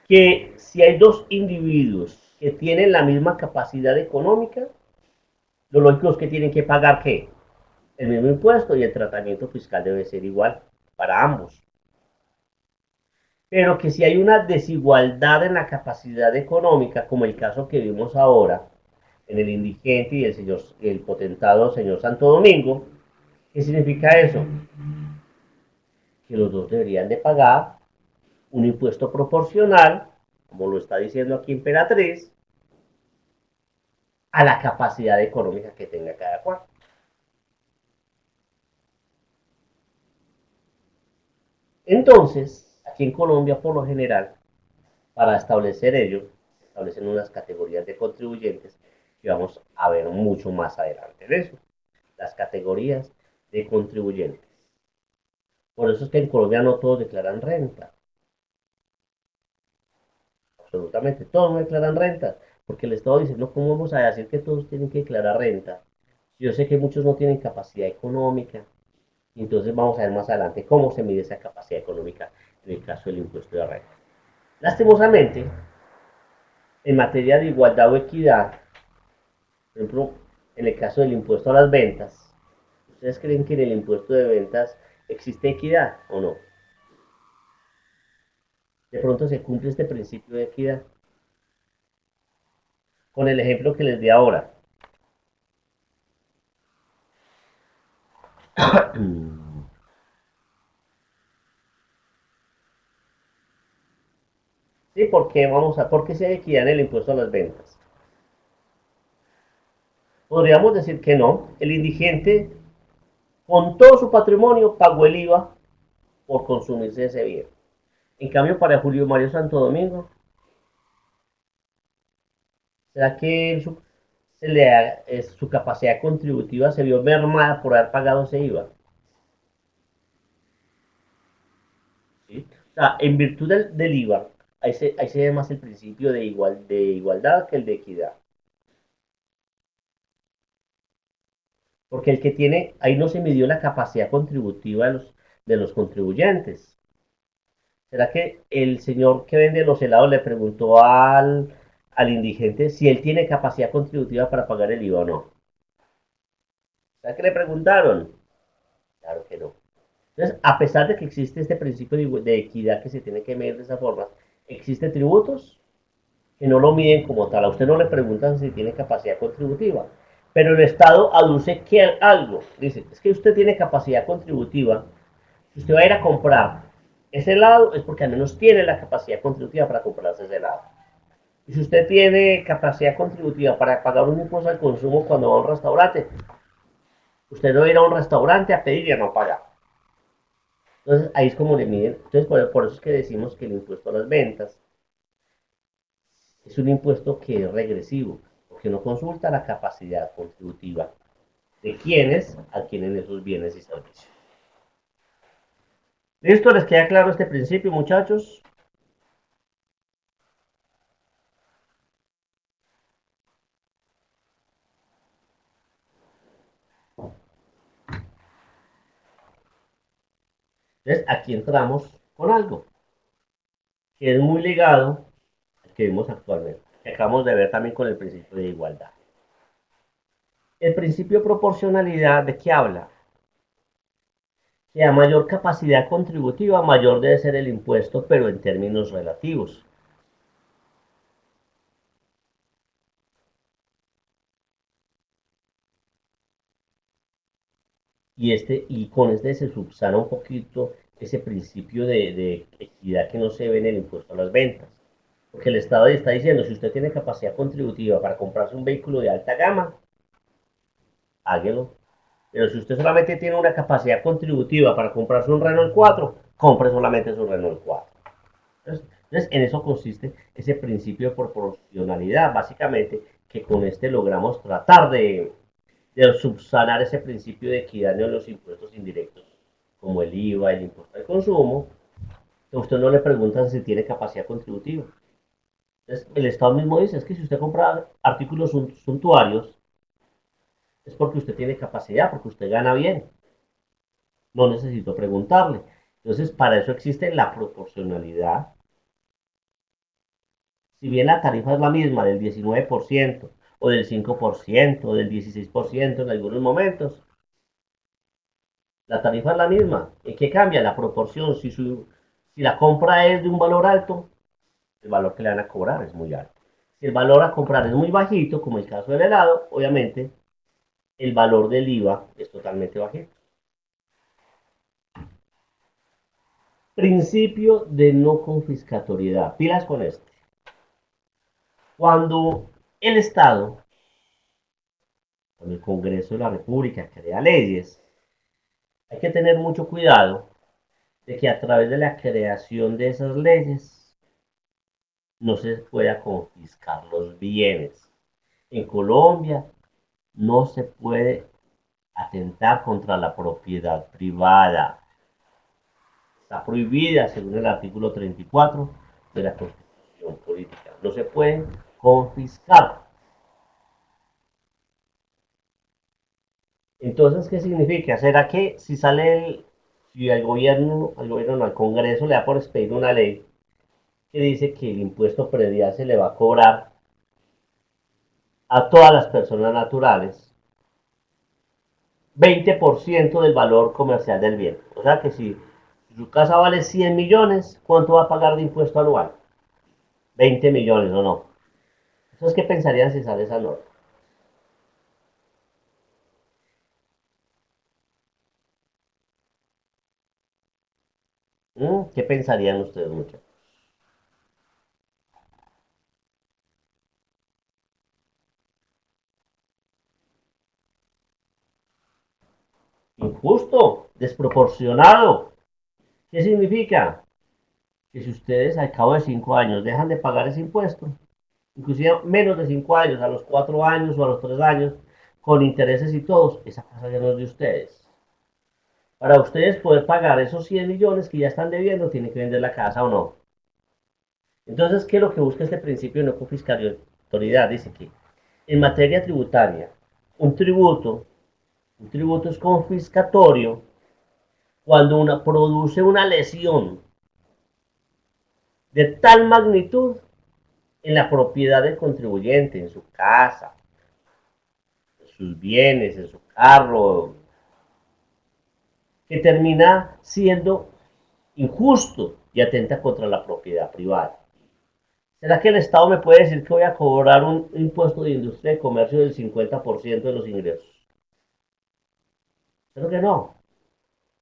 S1: Que si hay dos individuos que tienen la misma capacidad económica, lo lógico es que tienen que pagar ¿qué? El mismo impuesto y el tratamiento fiscal debe ser igual para ambos. Pero que si hay una desigualdad en la capacidad económica, como el caso que vimos ahora, en el indigente y el potentado señor Santo Domingo, ¿qué significa eso? Que los dos deberían de pagar un impuesto proporcional, como lo está diciendo aquí Emperatriz, a la capacidad económica que tenga cada cual. Entonces, aquí en Colombia, por lo general, para establecer ello, se establecen unas categorías de contribuyentes que vamos a ver mucho más adelante de eso. Las categorías de contribuyentes. Por eso es que en Colombia no todos declaran renta. Absolutamente todos no declaran renta. Porque el Estado dice, no, ¿cómo vamos a decir que todos tienen que declarar renta? Yo sé que muchos no tienen capacidad económica. Y entonces vamos a ver más adelante cómo se mide esa capacidad económica en el caso del impuesto de renta. Lastimosamente, en materia de igualdad o equidad, por ejemplo, en el caso del impuesto a las ventas, ¿ustedes creen que en el impuesto de ventas existe equidad o no? De pronto se cumple este principio de equidad. Con el ejemplo que les di ahora. Sí, ¿por qué si hay equidad en el impuesto a las ventas? Podríamos decir que no. El indigente, con todo su patrimonio, pagó el IVA por consumirse ese bien. En cambio, para Julio Mario Santo Domingo, ¿será que su capacidad contributiva se vio mermada por haber pagado ese IVA? ¿Sí? O sea, en virtud del IVA, ahí se ve más el principio de igualdad que el de equidad. Porque el que tiene, ahí no se midió la capacidad contributiva de los contribuyentes. ¿Será que el señor que vende los helados le preguntó al indigente si él tiene capacidad contributiva para pagar el IVA o no? ¿Será que le preguntaron? Claro que no. Entonces, a pesar de que existe este principio de equidad que se tiene que medir de esa forma, existen tributos que no lo miden como tal. A usted no le preguntan si tiene capacidad contributiva, pero el Estado aduce que algo. Dice, es que usted tiene capacidad contributiva. Si usted va a ir a comprar ese helado, es porque al menos tiene la capacidad contributiva para comprarse ese helado. Y si usted tiene capacidad contributiva para pagar un impuesto al consumo cuando va a un restaurante, usted no va a ir a un restaurante a pedir y a no pagar. Entonces ahí es como le miden. Entonces por eso es que decimos que el impuesto a las ventas es un impuesto que es regresivo, porque no consulta la capacidad contributiva de quienes adquieren esos bienes y servicios. ¿Listo? ¿Les queda claro este principio, muchachos? Entonces aquí entramos con algo que es muy ligado al que vemos actualmente, que acabamos de ver también con el principio de igualdad. El principio de proporcionalidad, ¿de qué habla? que a mayor capacidad contributiva, mayor debe ser el impuesto, pero en términos relativos. Y con este se subsana un poquito ese principio de equidad que no se ve en el impuesto a las ventas. Porque el Estado está diciendo, si usted tiene capacidad contributiva para comprarse un vehículo de alta gama, hágalo. Pero si usted solamente tiene una capacidad contributiva para comprarse un Renault 4, compre solamente su Renault 4. Entonces, en eso consiste ese principio de proporcionalidad, básicamente, que con este logramos tratar de subsanar ese principio de equidad en los impuestos indirectos, como el IVA, el impuesto al consumo. A usted no le preguntan si tiene capacidad contributiva. Entonces, el Estado mismo dice, es que si usted compra artículos suntuarios, es porque usted tiene capacidad, porque usted gana bien. No necesito preguntarle. Entonces, para eso existe la proporcionalidad. Si bien la tarifa es la misma del 19% o del 5% o del 16% en algunos momentos, la tarifa es la misma. ¿En qué cambia? La proporción. Si la compra es de un valor alto, el valor que le van a cobrar es muy alto. Si el valor a comprar es muy bajito, como el caso del helado, obviamente el valor del IVA es totalmente bajito. Principio de no confiscatoriedad. Pilas con esto. Cuando el Estado, cuando el Congreso de la República crea leyes, hay que tener mucho cuidado de que a través de la creación de esas leyes no se pueda confiscar los bienes. En Colombia no se puede atentar contra la propiedad privada. Está prohibida según el artículo 34 de la Constitución Política. No se puede confiscar. Entonces, ¿qué significa? ¿Será que si si al gobierno no, al Congreso le da por expedir una ley que dice que el impuesto predial se le va a cobrar a todas las personas naturales 20% del valor comercial del bien? O sea que si su casa vale 100 millones, ¿cuánto va a pagar de impuesto anual? 20 millones o no. Entonces, ¿qué pensarían si sale esa norma? ¿Qué pensarían ustedes, muchachos? Injusto, desproporcionado. ¿Qué significa? Que si ustedes al cabo de 5 años dejan de pagar ese impuesto, inclusive menos de 5 años, a los 4 años o a los 3 años, con intereses y todos, esa casa ya no es de ustedes. Para ustedes poder pagar esos 100 millones que ya están debiendo, tienen que vender la casa o no. Entonces, ¿qué es lo que busca este principio de no confiscatoriedad? Dice que en materia tributaria, un tributo, un tributo es confiscatorio cuando produce una lesión de tal magnitud en la propiedad del contribuyente, en su casa, en sus bienes, en su carro, que termina siendo injusto y atenta contra la propiedad privada. ¿Será que el Estado me puede decir que voy a cobrar un impuesto de industria y comercio del 50% de los ingresos? Creo que no.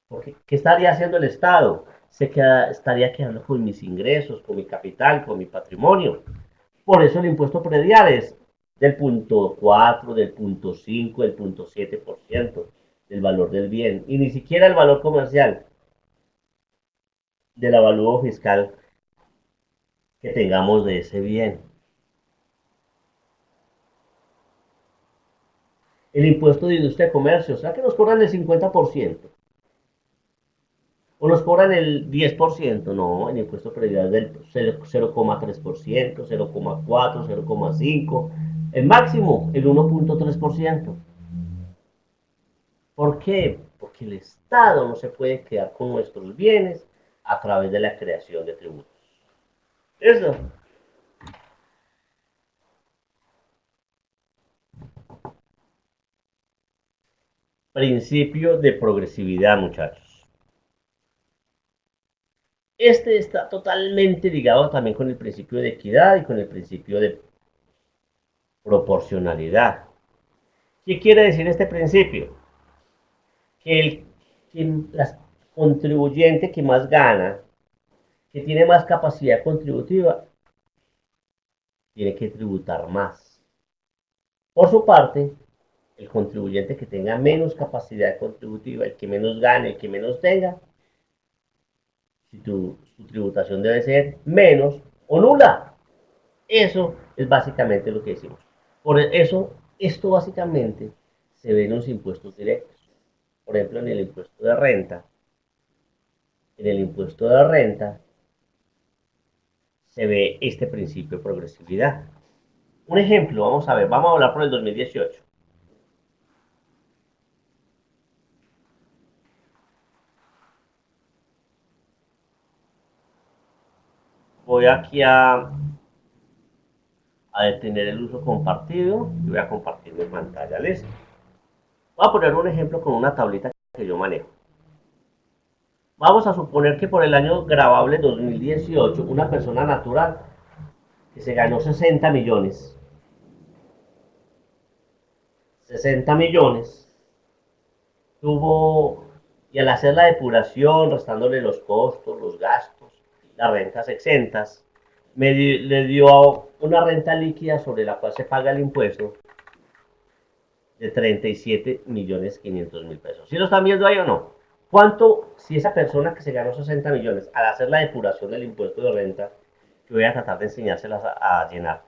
S1: Porque, ¿qué estaría haciendo el Estado? Estaría quedando con mis ingresos, con mi capital, con mi patrimonio. Por eso el impuesto predial es del punto 4, del punto 5, del punto 7% del valor del bien. Y ni siquiera el valor comercial del avalúo fiscal que tengamos de ese bien. El impuesto de industria y comercio, o sea que nos cobran el 50%. O nos cobran el 10%, no, el impuesto predial del 0,3%, 0,4%, 0,5%, el máximo el 1,3%. ¿Por qué? Porque el Estado no se puede quedar con nuestros bienes a través de la creación de tributos. Eso. Principio de progresividad, muchachos. Este está totalmente ligado también con el principio de equidad y con el principio de proporcionalidad. ¿Qué quiere decir este principio? Que el contribuyente que más gana, que tiene más capacidad contributiva, tiene que tributar más. Por su parte, el contribuyente que tenga menos capacidad contributiva, el que menos gane, el que menos tenga, si su tributación debe ser menos o nula. Eso es básicamente lo que decimos. Por eso, esto básicamente se ve en los impuestos directos. Por ejemplo, en el impuesto de renta. En el impuesto de renta se ve este principio de progresividad. Un ejemplo, vamos a ver, vamos a hablar por el 2018. Voy aquí a detener el uso compartido y voy a compartir mi pantalla. ¿Listo? Voy a poner un ejemplo con una tablita que yo manejo. Vamos a suponer que por el año grabable 2018, una persona natural que se ganó 60 millones, 60 millones, tuvo, y al hacer la depuración, restándole los costos, los gastos, las rentas exentas, le dio una renta líquida sobre la cual se paga el impuesto de 37 millones 500 mil pesos. ¿Sí lo están viendo ahí o no? ¿Cuánto, si esa persona que se ganó 60 millones, al hacer la depuración del impuesto de renta, que voy a tratar de enseñárselas a llenar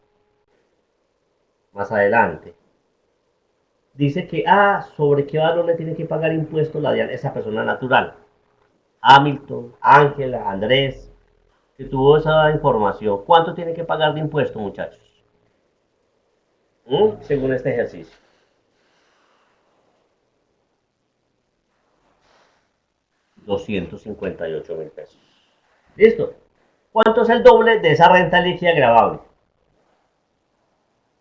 S1: más adelante, dice que, sobre qué valor le tiene que pagar impuestos esa persona natural? Hamilton, Ángela, Andrés, que tuvo esa información, ¿cuánto tiene que pagar de impuesto, muchachos? Según este ejercicio. 258 mil pesos. ¿Listo? ¿Cuánto es el doble de esa renta líquida grabable?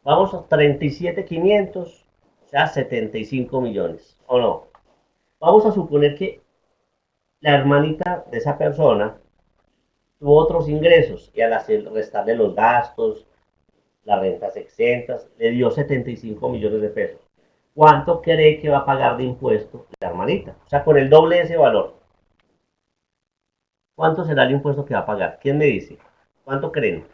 S1: Vamos a 37.500, o sea, 75 millones, ¿o no? Vamos a suponer que la hermanita de esa persona tuvo otros ingresos y al hacer, restarle los gastos, las rentas exentas, le dio 75 millones de pesos. ¿Cuánto cree que va a pagar de impuesto la hermanita? O sea, con el doble de ese valor. ¿Cuánto será el impuesto que va a pagar? ¿Quién me dice? ¿Cuánto creen?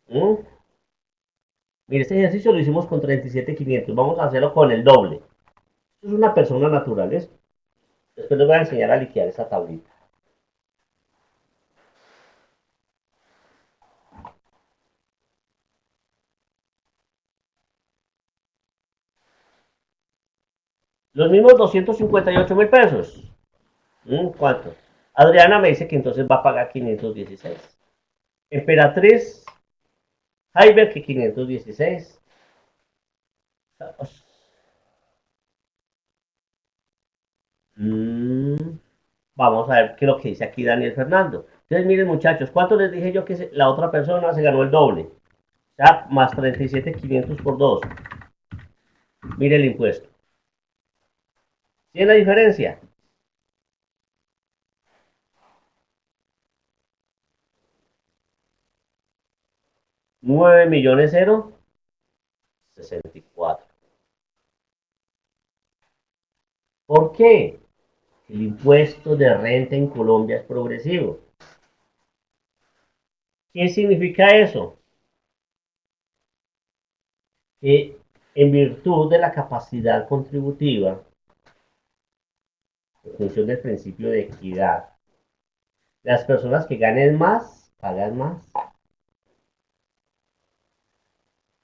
S1: ¿Mm? Mire, este ejercicio lo hicimos con 37.500. Vamos a hacerlo con el doble. Esto es una persona natural, ¿es? Después les voy a enseñar a liquidar esa tablita. Los mismos 258 mil pesos. ¿Cuánto? Adriana me dice que entonces va a pagar 516. Emperatriz, Jaiber que 516. Vamos a ver qué es lo que dice aquí Daniel Fernando. Entonces, miren, muchachos, ¿cuánto les dije yo que la otra persona se ganó el doble? O sea, más 37.500 por 2. Mire el impuesto. ¿Tiene la diferencia? 9 millones 0, 64. ¿Por qué? El impuesto de renta en Colombia es progresivo. ¿Qué significa eso? Que en virtud de la capacidad contributiva, en función del principio de equidad, las personas que ganen más, pagan más.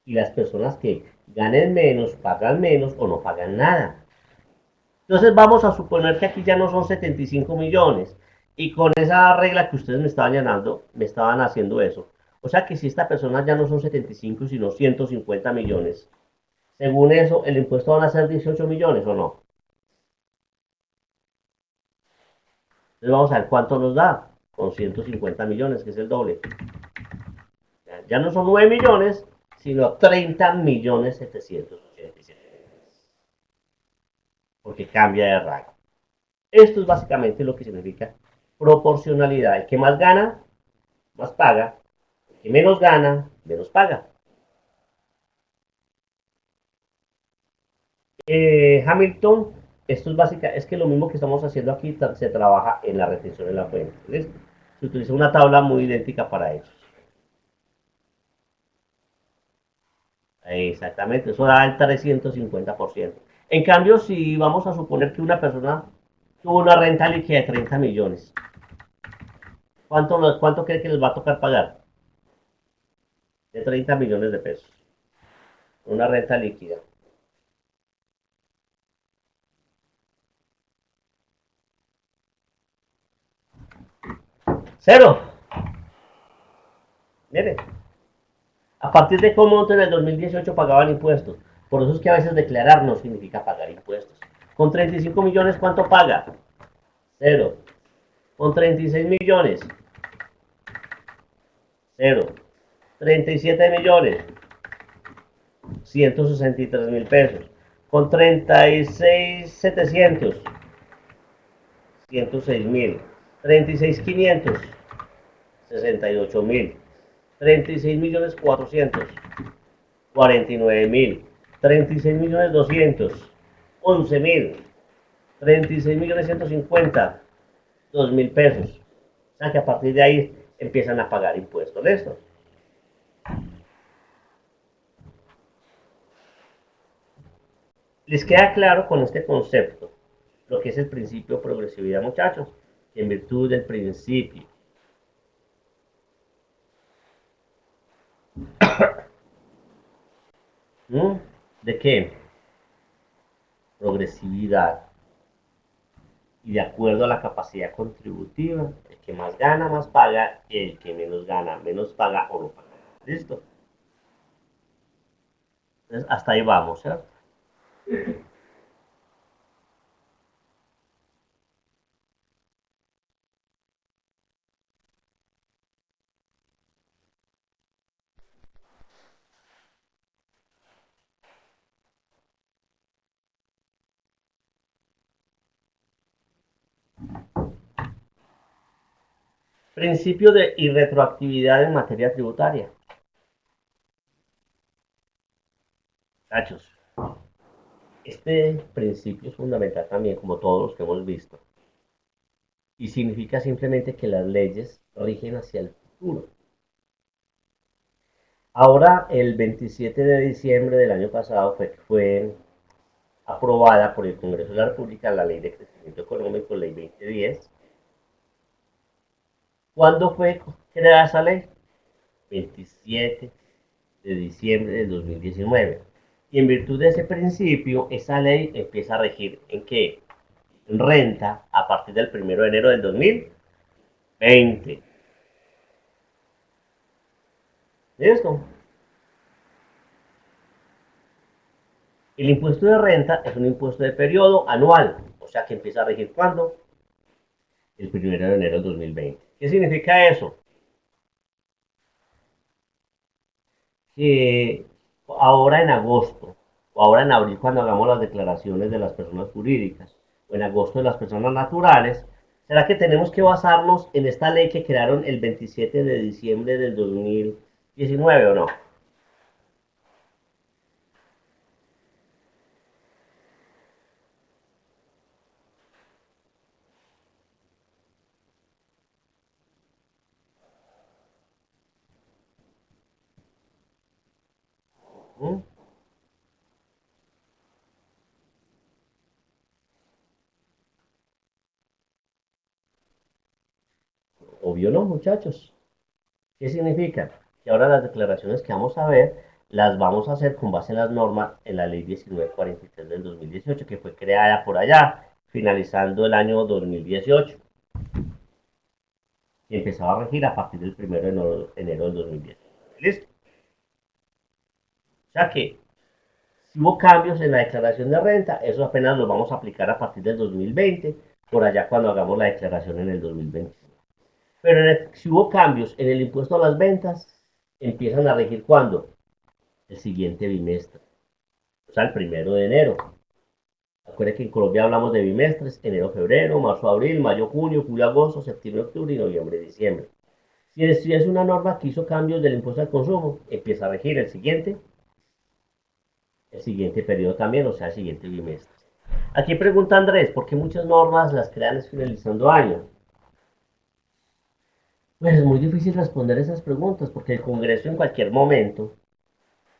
S1: Y las personas que ganen menos, pagan menos o no pagan nada. Entonces vamos a suponer que aquí ya no son 75 millones. Y con esa regla que ustedes me estaban llenando, me estaban haciendo eso. O sea que si esta persona ya no son 75, sino 150 millones. Según eso, el impuesto van a ser 18 millones o no. Entonces vamos a ver cuánto nos da con 150 millones, que es el doble. Ya no son 9 millones, sino 30 millones 787. Porque cambia de rango. Esto es básicamente lo que significa proporcionalidad. El que más gana, más paga. El que menos gana, menos paga. Hamilton, esto es básica, es que lo mismo que estamos haciendo aquí se trabaja en la retención en la fuente. ¿Listo? Se utiliza una tabla muy idéntica para eso. Exactamente, eso da el 350%. En cambio, si vamos a suponer que una persona tuvo una renta líquida de 30 millones, ¿cuánto cree que les va a tocar pagar? De 30 millones de pesos. Una renta líquida. Cero. Mire, a partir de cómo en el 2018 pagaban impuestos. Por eso es que a veces declarar no significa pagar impuestos. Con 35 millones, ¿cuánto paga? Cero. Con 36 millones, cero. 37 millones, 163.000 pesos. Con 36.700, 106.000. 36.500, 68.000. 36.400.000, 49.000. 36.200.000, 11.000. 36.150.000, 2.000 pesos. O sea que a partir de ahí empiezan a pagar impuestos de esto. ¿Les queda claro con este concepto lo que es el principio de progresividad, muchachos? Que en virtud del principio ¿Mm? ¿De qué? Progresividad. Y de acuerdo a la capacidad contributiva, el que más gana, más paga, y el que menos gana, menos paga o no paga. ¿Listo? Entonces, hasta ahí vamos, ¿cierto? Principio de irretroactividad en materia tributaria. Muchachos, este principio es fundamental también, como todos los que hemos visto, y significa simplemente que las leyes rigen hacia el futuro. Ahora, el 27 de diciembre del año pasado fue aprobada por el Congreso de la República la Ley de Crecimiento Económico, Ley 2010. ¿Cuándo fue creada esa ley? 27 de diciembre del 2019. Y en virtud de ese principio, esa ley empieza a regir en qué? En renta a partir del 1 de enero del 2020. ¿Listo? El impuesto de renta es un impuesto de periodo anual, o sea que empieza a regir ¿cuándo? El 1 de enero del 2020. ¿Qué significa eso? Que ahora en agosto, o ahora en abril, cuando hagamos las declaraciones de las personas jurídicas, o en agosto de las personas naturales, ¿será que tenemos que basarnos en esta ley que crearon el 27 de diciembre del 2019 o no? ¿Mm? Obvio no, muchachos. ¿Qué significa? Que ahora las declaraciones que vamos a ver las vamos a hacer con base en las normas en la ley 1943 del 2018, que fue creada por allá, finalizando el año 2018, y empezaba a regir a partir del 1 de enero del 2010. ¿Listo? O sea que si hubo cambios en la declaración de renta, eso apenas lo vamos a aplicar a partir del 2020, por allá cuando hagamos la declaración en el 2020. Pero si hubo cambios en el impuesto a las ventas, empiezan a regir ¿cuándo? El siguiente bimestre, o sea, el 1 de enero. Acuérdense que en Colombia hablamos de bimestres, enero, febrero, marzo, abril, mayo, junio, julio, agosto, septiembre, octubre y noviembre, diciembre. Si es una norma que hizo cambios del impuesto al consumo, empieza a regir el siguiente periodo también, o sea, el siguiente bimestre. Aquí pregunta Andrés, ¿por qué muchas normas las crean es finalizando año? Pues es muy difícil responder esas preguntas porque el Congreso en cualquier momento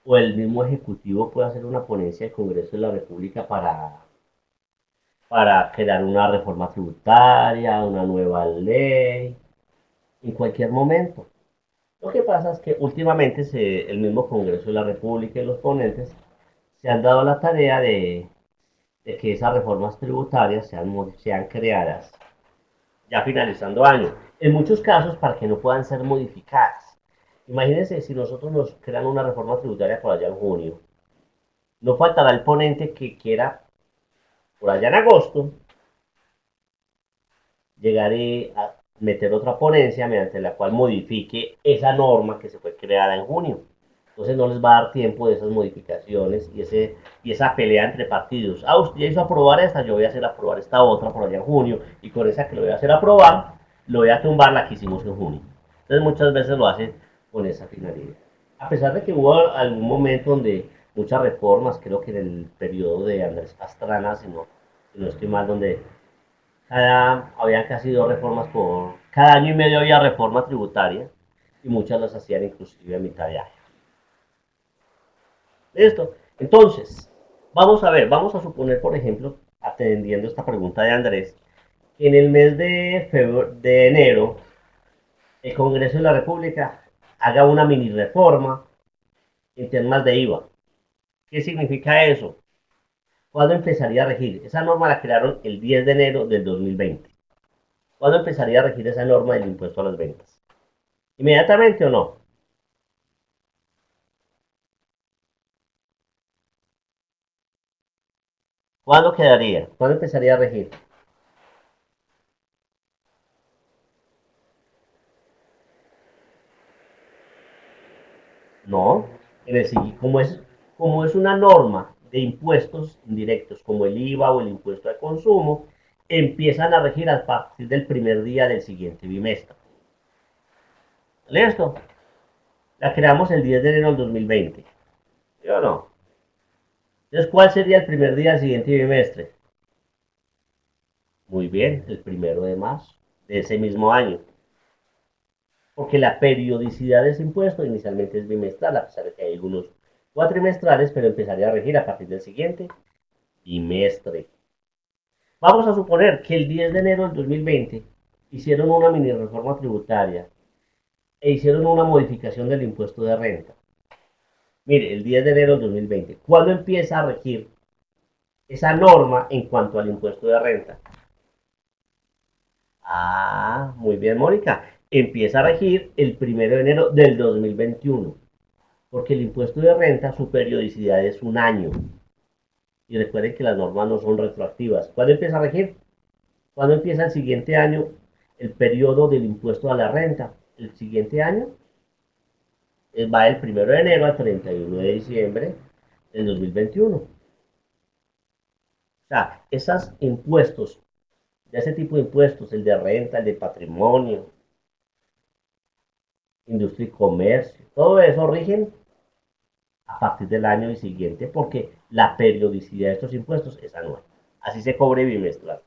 S1: o el mismo Ejecutivo puede hacer una ponencia del Congreso de la República para crear una reforma tributaria, una nueva ley, en cualquier momento. Lo que pasa es que últimamente el mismo Congreso de la República y los ponentes se han dado la tarea de que esas reformas tributarias sean creadas ya finalizando año. En muchos casos para que no puedan ser modificadas. Imagínense si nosotros nos crean una reforma tributaria por allá en junio. No faltará el ponente que quiera por allá en agosto llegar a meter otra ponencia mediante la cual modifique esa norma que se fue creada en junio. Entonces no les va a dar tiempo de esas modificaciones y esa pelea entre partidos. Ah, usted ya hizo aprobar esta, yo voy a hacer aprobar esta otra por allá en junio y con esa que lo voy a hacer aprobar, lo voy a tumbar la que hicimos en junio. Entonces muchas veces lo hacen con esa finalidad. A pesar de que hubo algún momento donde muchas reformas, creo que en el periodo de Andrés Pastrana, si no estoy mal, donde habían casi dos reformas cada año y medio había reforma tributaria y muchas las hacían inclusive a mitad de año. ¿Listo? Entonces, vamos a ver, vamos a suponer, por ejemplo, atendiendo esta pregunta de Andrés, que en el mes de enero el Congreso de la República haga una mini reforma en temas de IVA. ¿Qué significa eso? ¿Cuándo empezaría a regir? Esa norma la crearon el 10 de enero del 2020. ¿Cuándo empezaría a regir esa norma del impuesto a las ventas? ¿Inmediatamente o no? ¿Cuándo quedaría? ¿Cuándo empezaría a regir? No. Como es una norma de impuestos indirectos, como el IVA o el impuesto al consumo, empiezan a regir a partir del primer día del siguiente bimestre. ¿Listo? La creamos el 10 de enero del 2020. ¿Sí o no? Entonces, ¿cuál sería el primer día del siguiente bimestre? Muy bien, el primero de marzo de ese mismo año. Porque la periodicidad de ese impuesto inicialmente es bimestral, a pesar de que hay algunos cuatrimestrales, pero empezaría a regir a partir del siguiente bimestre. Vamos a suponer que el 10 de enero del 2020 hicieron una mini reforma tributaria e hicieron una modificación del impuesto de renta. Mire, el 10 de enero del 2020, ¿cuándo empieza a regir esa norma en cuanto al impuesto de renta? Ah, muy bien, Mónica. Empieza a regir el 1 de enero del 2021, porque el impuesto de renta, su periodicidad es un año. Y recuerden que las normas no son retroactivas. ¿Cuándo empieza a regir? ¿Cuándo empieza el siguiente año el periodo del impuesto a la renta? El siguiente año va del 1 de enero al 31 de diciembre del 2021. O sea, esos impuestos, de ese tipo de impuestos, el de renta, el de patrimonio, industria y comercio, todo eso rigen a partir del año siguiente porque la periodicidad de estos impuestos es anual. Así se cobre bimestral.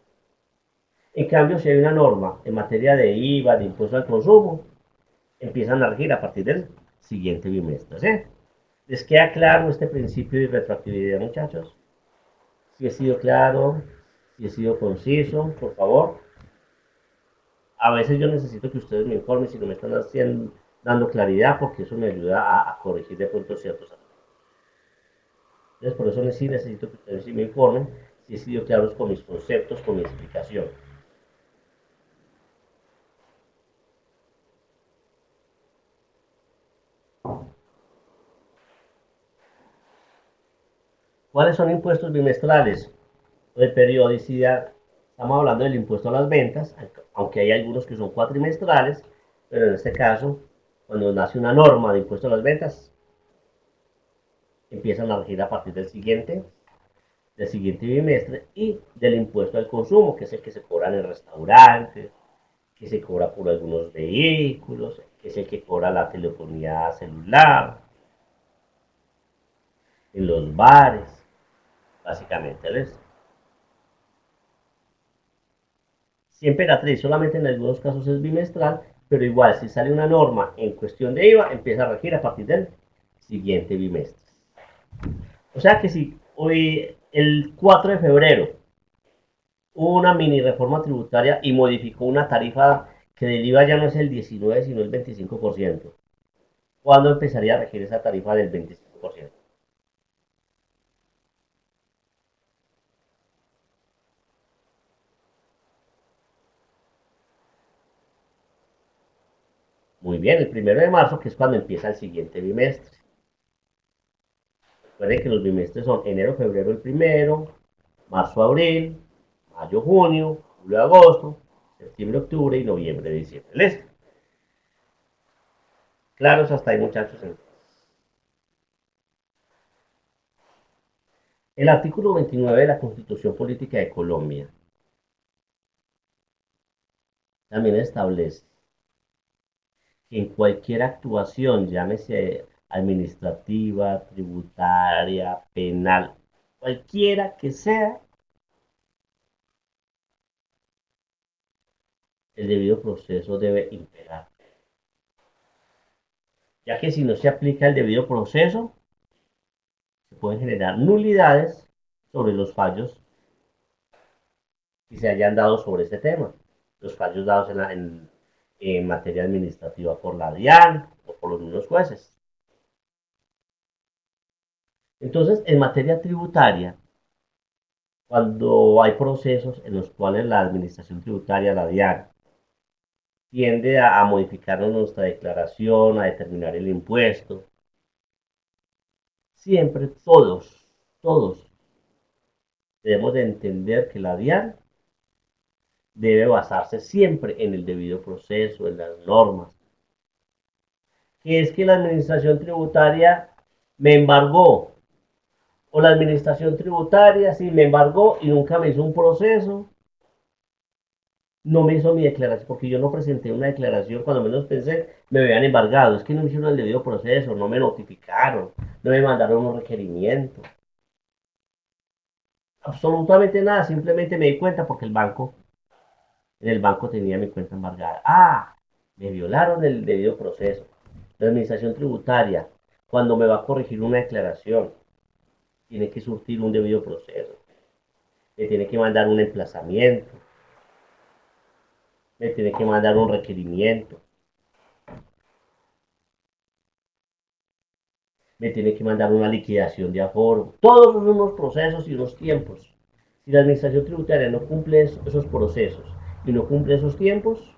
S1: En cambio, si hay una norma en materia de IVA, de impuesto al consumo, empiezan a regir a partir del siguiente bimestre. ¿Sí? ¿Les queda claro este principio de retroactividad, muchachos? Si he sido claro, si he sido conciso, por favor. A veces yo necesito que ustedes me informen si no me están dando claridad, porque eso me ayuda a corregir de pronto ciertos aspectos. Entonces, por eso sí necesito que ustedes sí me informen si he sido claros con mis conceptos, con mi explicación. ¿Cuáles son impuestos bimestrales? De periodicidad, estamos hablando del impuesto a las ventas, aunque hay algunos que son cuatrimestrales, pero en este caso, cuando nace una norma de impuesto a las ventas, empiezan a regir a partir del del siguiente bimestre y del impuesto al consumo, que es el que se cobra en el restaurante, que se cobra por algunos vehículos, que es el que cobra la telefonía celular, en los bares, básicamente es. Siempre la 3, solamente en algunos casos es bimestral, pero igual si sale una norma en cuestión de IVA, empieza a regir a partir del siguiente bimestre. O sea que si hoy, el 4 de febrero, hubo una mini reforma tributaria y modificó una tarifa que del IVA ya no es el 19, sino el 25%. ¿Cuándo empezaría a regir esa tarifa del 25%? Muy bien, el 1 de marzo, que es cuando empieza el siguiente bimestre. Recuerden que los bimestres son enero, febrero el primero, marzo, abril, mayo, junio, julio, agosto, septiembre, octubre y noviembre, diciembre. ¿Listo? Claros hasta ahí, muchachos. El artículo 29 de la Constitución Política de Colombia también establece que en cualquier actuación, llámese administrativa, tributaria, penal, cualquiera que sea, el debido proceso debe imperar. Ya que si no se aplica el debido proceso, se pueden generar nulidades sobre los fallos que se hayan dado sobre este tema. Los fallos dados en materia administrativa por la DIAN o por los mismos jueces. Entonces, en materia tributaria, cuando hay procesos en los cuales la administración tributaria, la DIAN, tiende a modificarnos nuestra declaración, a determinar el impuesto, siempre todos debemos de entender que la DIAN debe basarse siempre en el debido proceso, en las normas. Que es que la administración tributaria me embargó, o la administración tributaria sí me embargó y nunca me hizo un proceso, no me hizo mi declaración, porque yo no presenté una declaración, cuando menos pensé, me habían embargado, es que no me hicieron el debido proceso, no me notificaron, no me mandaron un requerimiento, absolutamente nada, simplemente me di cuenta porque en el banco tenía mi cuenta embargada. Ah, me violaron el debido proceso. La administración tributaria, cuando me va a corregir una declaración, tiene que surtir un debido proceso. Me tiene que mandar un emplazamiento, me tiene que mandar un requerimiento, me tiene que mandar una liquidación de aforo. Todos son unos procesos y unos tiempos. Si la administración tributaria no cumple esos procesos y no cumple esos tiempos,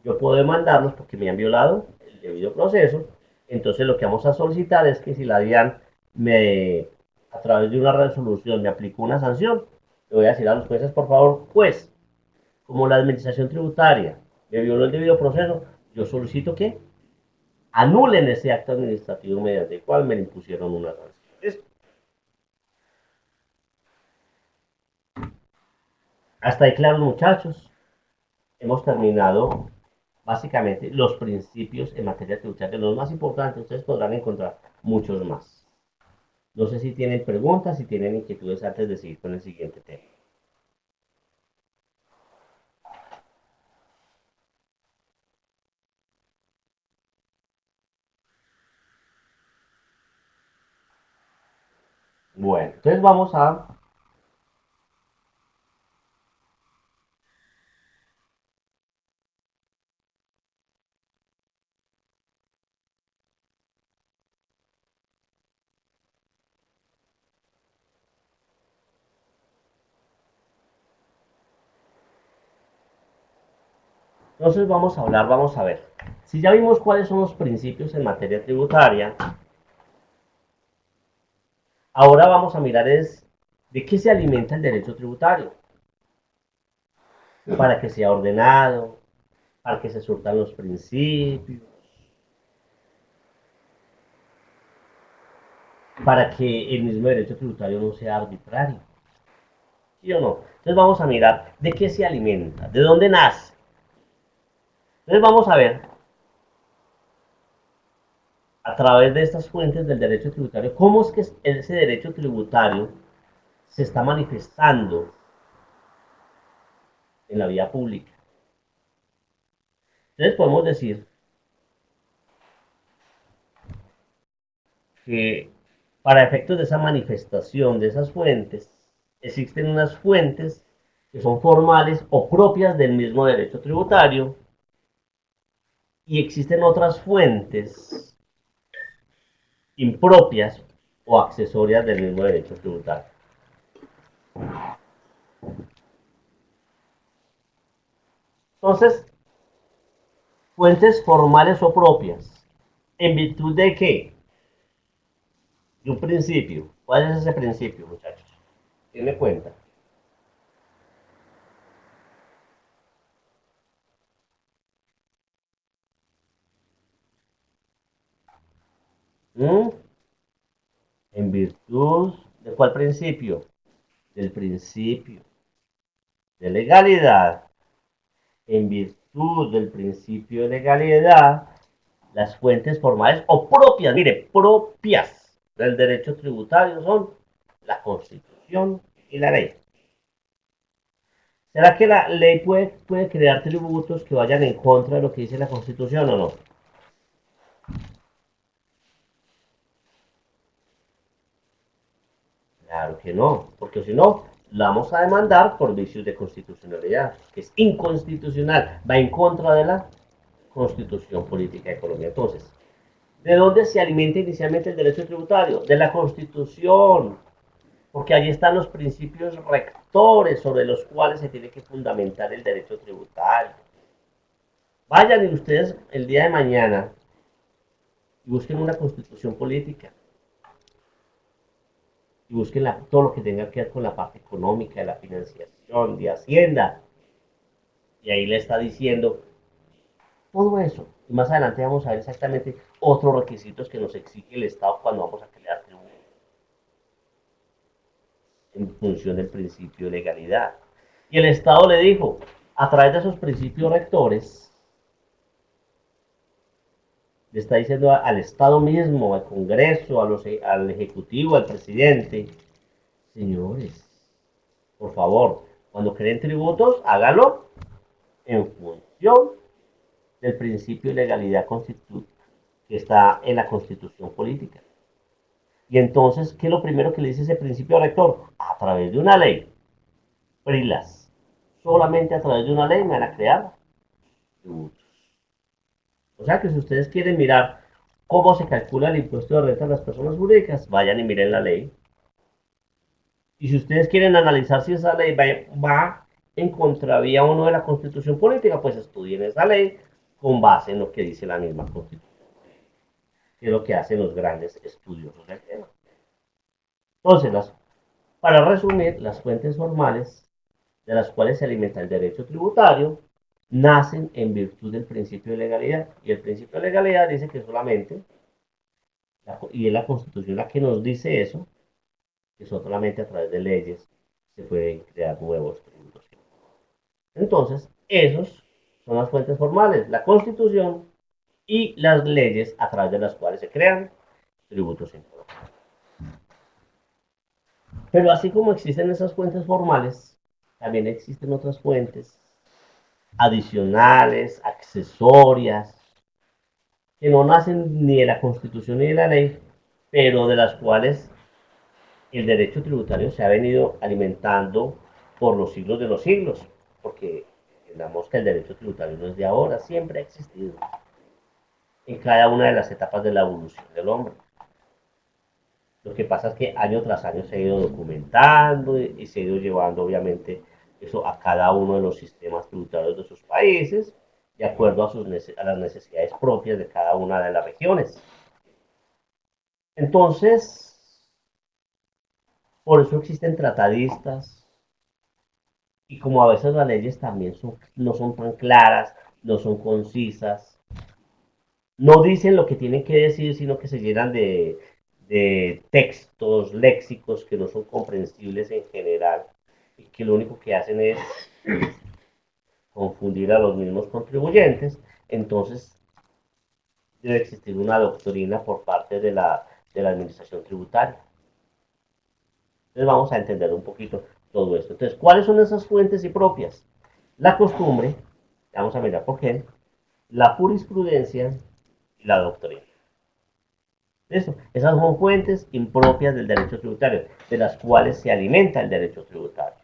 S1: yo puedo demandarlos porque me han violado el debido proceso. Entonces lo que vamos a solicitar es que si la DIAN a través de una resolución me aplicó una sanción, le voy a decir a los jueces, por favor, pues, como la administración tributaria me violó el debido proceso, yo solicito que anulen ese acto administrativo mediante el cual me impusieron una sanción. ¿Listo? Hasta ahí claro, muchachos. Hemos terminado básicamente los principios en materia tributaria, los más importantes. Ustedes podrán encontrar muchos más. No sé si tienen preguntas, si tienen inquietudes antes de seguir con el siguiente tema. Bueno, entonces vamos a hablar, vamos a ver. Si ya vimos cuáles son los principios en materia tributaria, ahora vamos a mirar de qué se alimenta el derecho tributario, para que sea ordenado, para que se surtan los principios. para que el mismo derecho tributario no sea arbitrario. ¿Sí o no? Entonces vamos a mirar de qué se alimenta, de dónde nace. Entonces vamos a ver a través de estas fuentes del derecho tributario cómo es que ese derecho tributario se está manifestando en la vía pública. Entonces podemos decir que para efectos de esa manifestación de esas fuentes, existen unas fuentes que son formales o propias del mismo derecho tributario y existen otras fuentes impropias o accesorias del mismo derecho tributario. Entonces, fuentes formales o propias. ¿En virtud de qué? De un principio. ¿Cuál es ese principio, muchachos? ¿Quién me cuenta? ¿Mm? ¿En virtud de cuál principio? Del principio de legalidad. En virtud del principio de legalidad, las fuentes formales o propias, mire, propias del derecho tributario son la Constitución y la ley. ¿Será que la ley puede crear tributos que vayan en contra de lo que dice la Constitución o no? Claro que no, porque si no, la vamos a demandar por vicios de constitucionalidad, que es inconstitucional, va en contra de la Constitución Política de Colombia. Entonces, ¿de dónde se alimenta inicialmente el derecho tributario? De la Constitución, porque allí están los principios rectores sobre los cuales se tiene que fundamentar el derecho tributario. Vayan y ustedes el día de mañana y busquen una constitución política y busquen todo lo que tenga que ver con la parte económica, de la financiación, de Hacienda. Y ahí le está diciendo todo eso. Y más adelante vamos a ver exactamente otros requisitos que nos exige el Estado cuando vamos a crear tributos en función del principio de legalidad. Y el Estado le dijo, a través de esos principios rectores, le está diciendo al Estado mismo, al Congreso, al Ejecutivo, al presidente, señores, por favor, cuando creen tributos, hágalo en función del principio de legalidad que está en la Constitución política. Y entonces, ¿qué es lo primero que le dice ese principio rector? A través de una ley, prilas. Solamente a través de una ley me van a crear tributos. O sea que si ustedes quieren mirar cómo se calcula el impuesto de renta a las personas jurídicas, vayan y miren la ley. Y si ustedes quieren analizar si esa ley va en contravía o no de la Constitución política, pues estudien esa ley con base en lo que dice la misma Constitución, que es lo que hacen los grandes estudiosos del tema. Entonces, para resumir, las fuentes formales de las cuales se alimenta el derecho tributario nacen en virtud del principio de legalidad. Y el principio de legalidad dice que solamente, y es la Constitución la que nos dice eso, que solamente a través de leyes se pueden crear nuevos tributos. Entonces, esos son las fuentes formales, la Constitución y las leyes a través de las cuales se crean tributos en Colombia. Pero así como existen esas fuentes formales, también existen otras fuentes adicionales, accesorias, que no nacen ni de la Constitución ni de la ley, pero de las cuales el derecho tributario se ha venido alimentando por los siglos de los siglos, porque entendamos que el derecho tributario no es de ahora, siempre ha existido en cada una de las etapas de la evolución del hombre. Lo que pasa es que año tras año se ha ido documentando y se ha ido llevando, obviamente, eso a cada uno de los sistemas tributarios de sus países, de acuerdo a las necesidades propias de cada una de las regiones. Entonces, por eso existen tratadistas, y como a veces las leyes también no son tan claras, no son concisas, no dicen lo que tienen que decir, sino que se llenan de textos léxicos que no son comprensibles en general y que lo único que hacen es confundir a los mismos contribuyentes, entonces debe existir una doctrina por parte de la administración tributaria. Entonces vamos a entender un poquito todo esto. Entonces, ¿cuáles son esas fuentes impropias? La costumbre, vamos a mirar por qué, la jurisprudencia y la doctrina. Eso, esas son fuentes impropias del derecho tributario, de las cuales se alimenta el derecho tributario.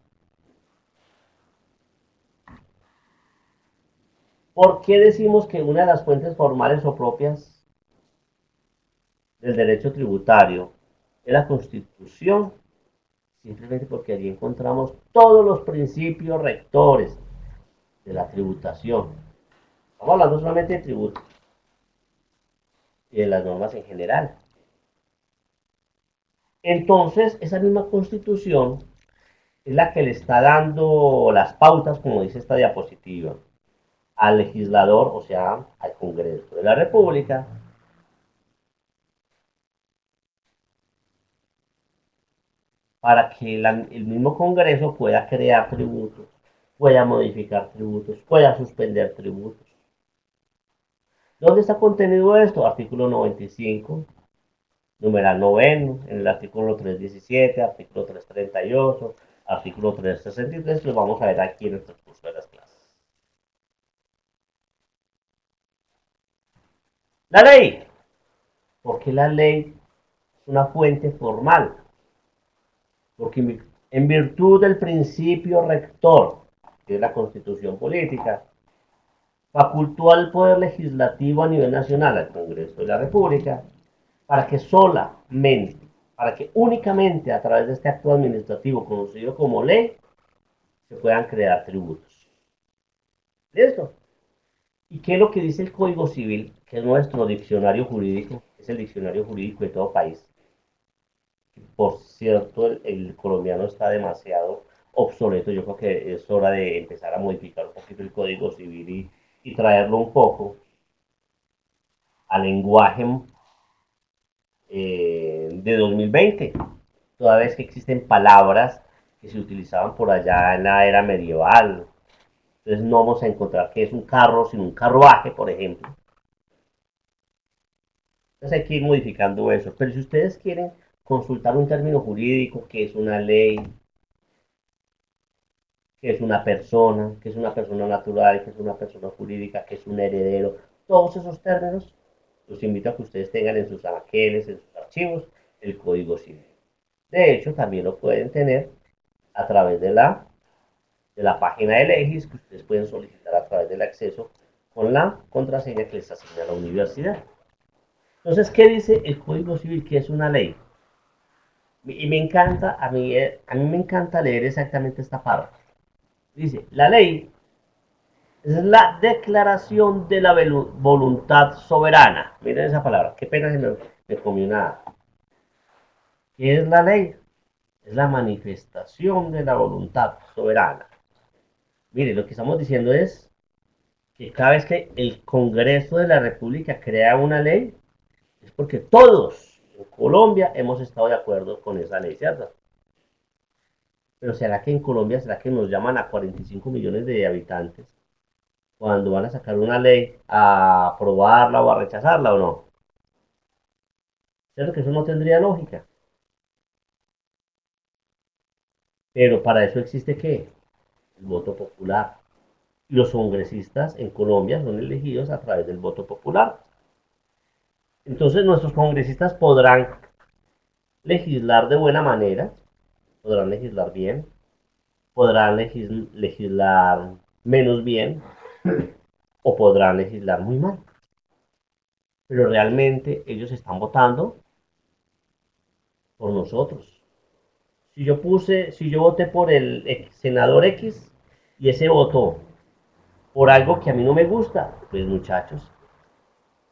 S1: ¿Por qué decimos que una de las fuentes formales o propias del derecho tributario es la Constitución? Simplemente porque allí encontramos todos los principios rectores de la tributación. Estamos hablando solamente de tributos y de las normas en general. Entonces, esa misma Constitución es la que le está dando las pautas, como dice esta diapositiva, al legislador, o sea, al Congreso de la República, para que el mismo Congreso pueda crear tributos, pueda modificar tributos, pueda suspender tributos. ¿Dónde está contenido esto? Artículo 95, numeral noveno, en el artículo 317, artículo 338, artículo 363, lo vamos a ver aquí en el transcurso de las clases. La ley. ¿Por qué la ley es una fuente formal? Porque en virtud del principio rector, que es la Constitución política, facultó al Poder Legislativo a nivel nacional, al Congreso de la República, para que solamente, para que únicamente a través de este acto administrativo conocido como ley, se puedan crear tributos. ¿Listo? ¿Y qué es lo que dice el Código Civil, que es nuestro diccionario jurídico, es el diccionario jurídico de todo país? Por cierto, el colombiano está demasiado obsoleto. Yo creo que es hora de empezar a modificar un poquito el Código Civil y traerlo un poco al lenguaje de 2020, toda vez que existen palabras que se utilizaban por allá en la era medieval. Entonces no vamos a encontrar que es un carro, sino un carruaje, por ejemplo. Entonces hay que ir modificando eso. Pero si ustedes quieren consultar un término jurídico, que es una ley, que es una persona natural, que es una persona jurídica, que es un heredero, todos esos términos, los invito a que ustedes tengan en sus anaqueles, en sus archivos, el Código Civil. De hecho, también lo pueden tener a través de la página de Legis, que ustedes pueden solicitar a través del acceso con la contraseña que les asigna la universidad. Entonces, ¿qué dice el Código Civil? Que es una ley. Y me encanta, a mí me encanta leer exactamente esta parte. Dice, la ley es la declaración de la voluntad soberana. Miren esa palabra, qué pena me comí una. ¿Qué es la ley? Es la manifestación de la voluntad soberana. Mire, lo que estamos diciendo es que cada vez que el Congreso de la República crea una ley, es porque todos en Colombia hemos estado de acuerdo con esa ley, ¿cierto? Pero ¿será que en Colombia, será que nos llaman a 45 millones de habitantes cuando van a sacar una ley a aprobarla o a rechazarla o no? ¿Cierto que eso no tendría lógica? Pero para eso existe ¿qué? El voto popular. Y los congresistas en Colombia son elegidos a través del voto popular. Entonces nuestros congresistas podrán legislar de buena manera, podrán legislar bien, podrán legislar menos bien o podrán legislar muy mal. Pero realmente ellos están votando por nosotros. Si yo voté por el senador X y ese votó por algo que a mí no me gusta, pues muchachos,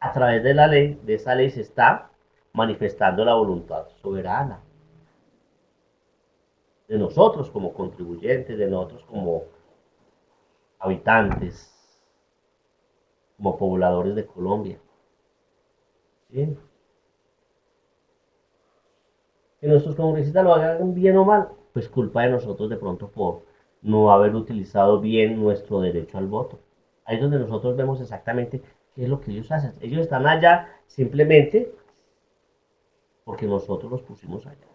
S1: a través de la ley, de esa ley se está manifestando la voluntad soberana de nosotros como contribuyentes, de nosotros como habitantes, como pobladores de Colombia. ¿Sí? Que nuestros congresistas lo hagan bien o mal, pues culpa de nosotros de pronto por no haber utilizado bien nuestro derecho al voto. Ahí es donde nosotros vemos exactamente qué es lo que ellos hacen. Ellos están allá simplemente porque nosotros los pusimos allá.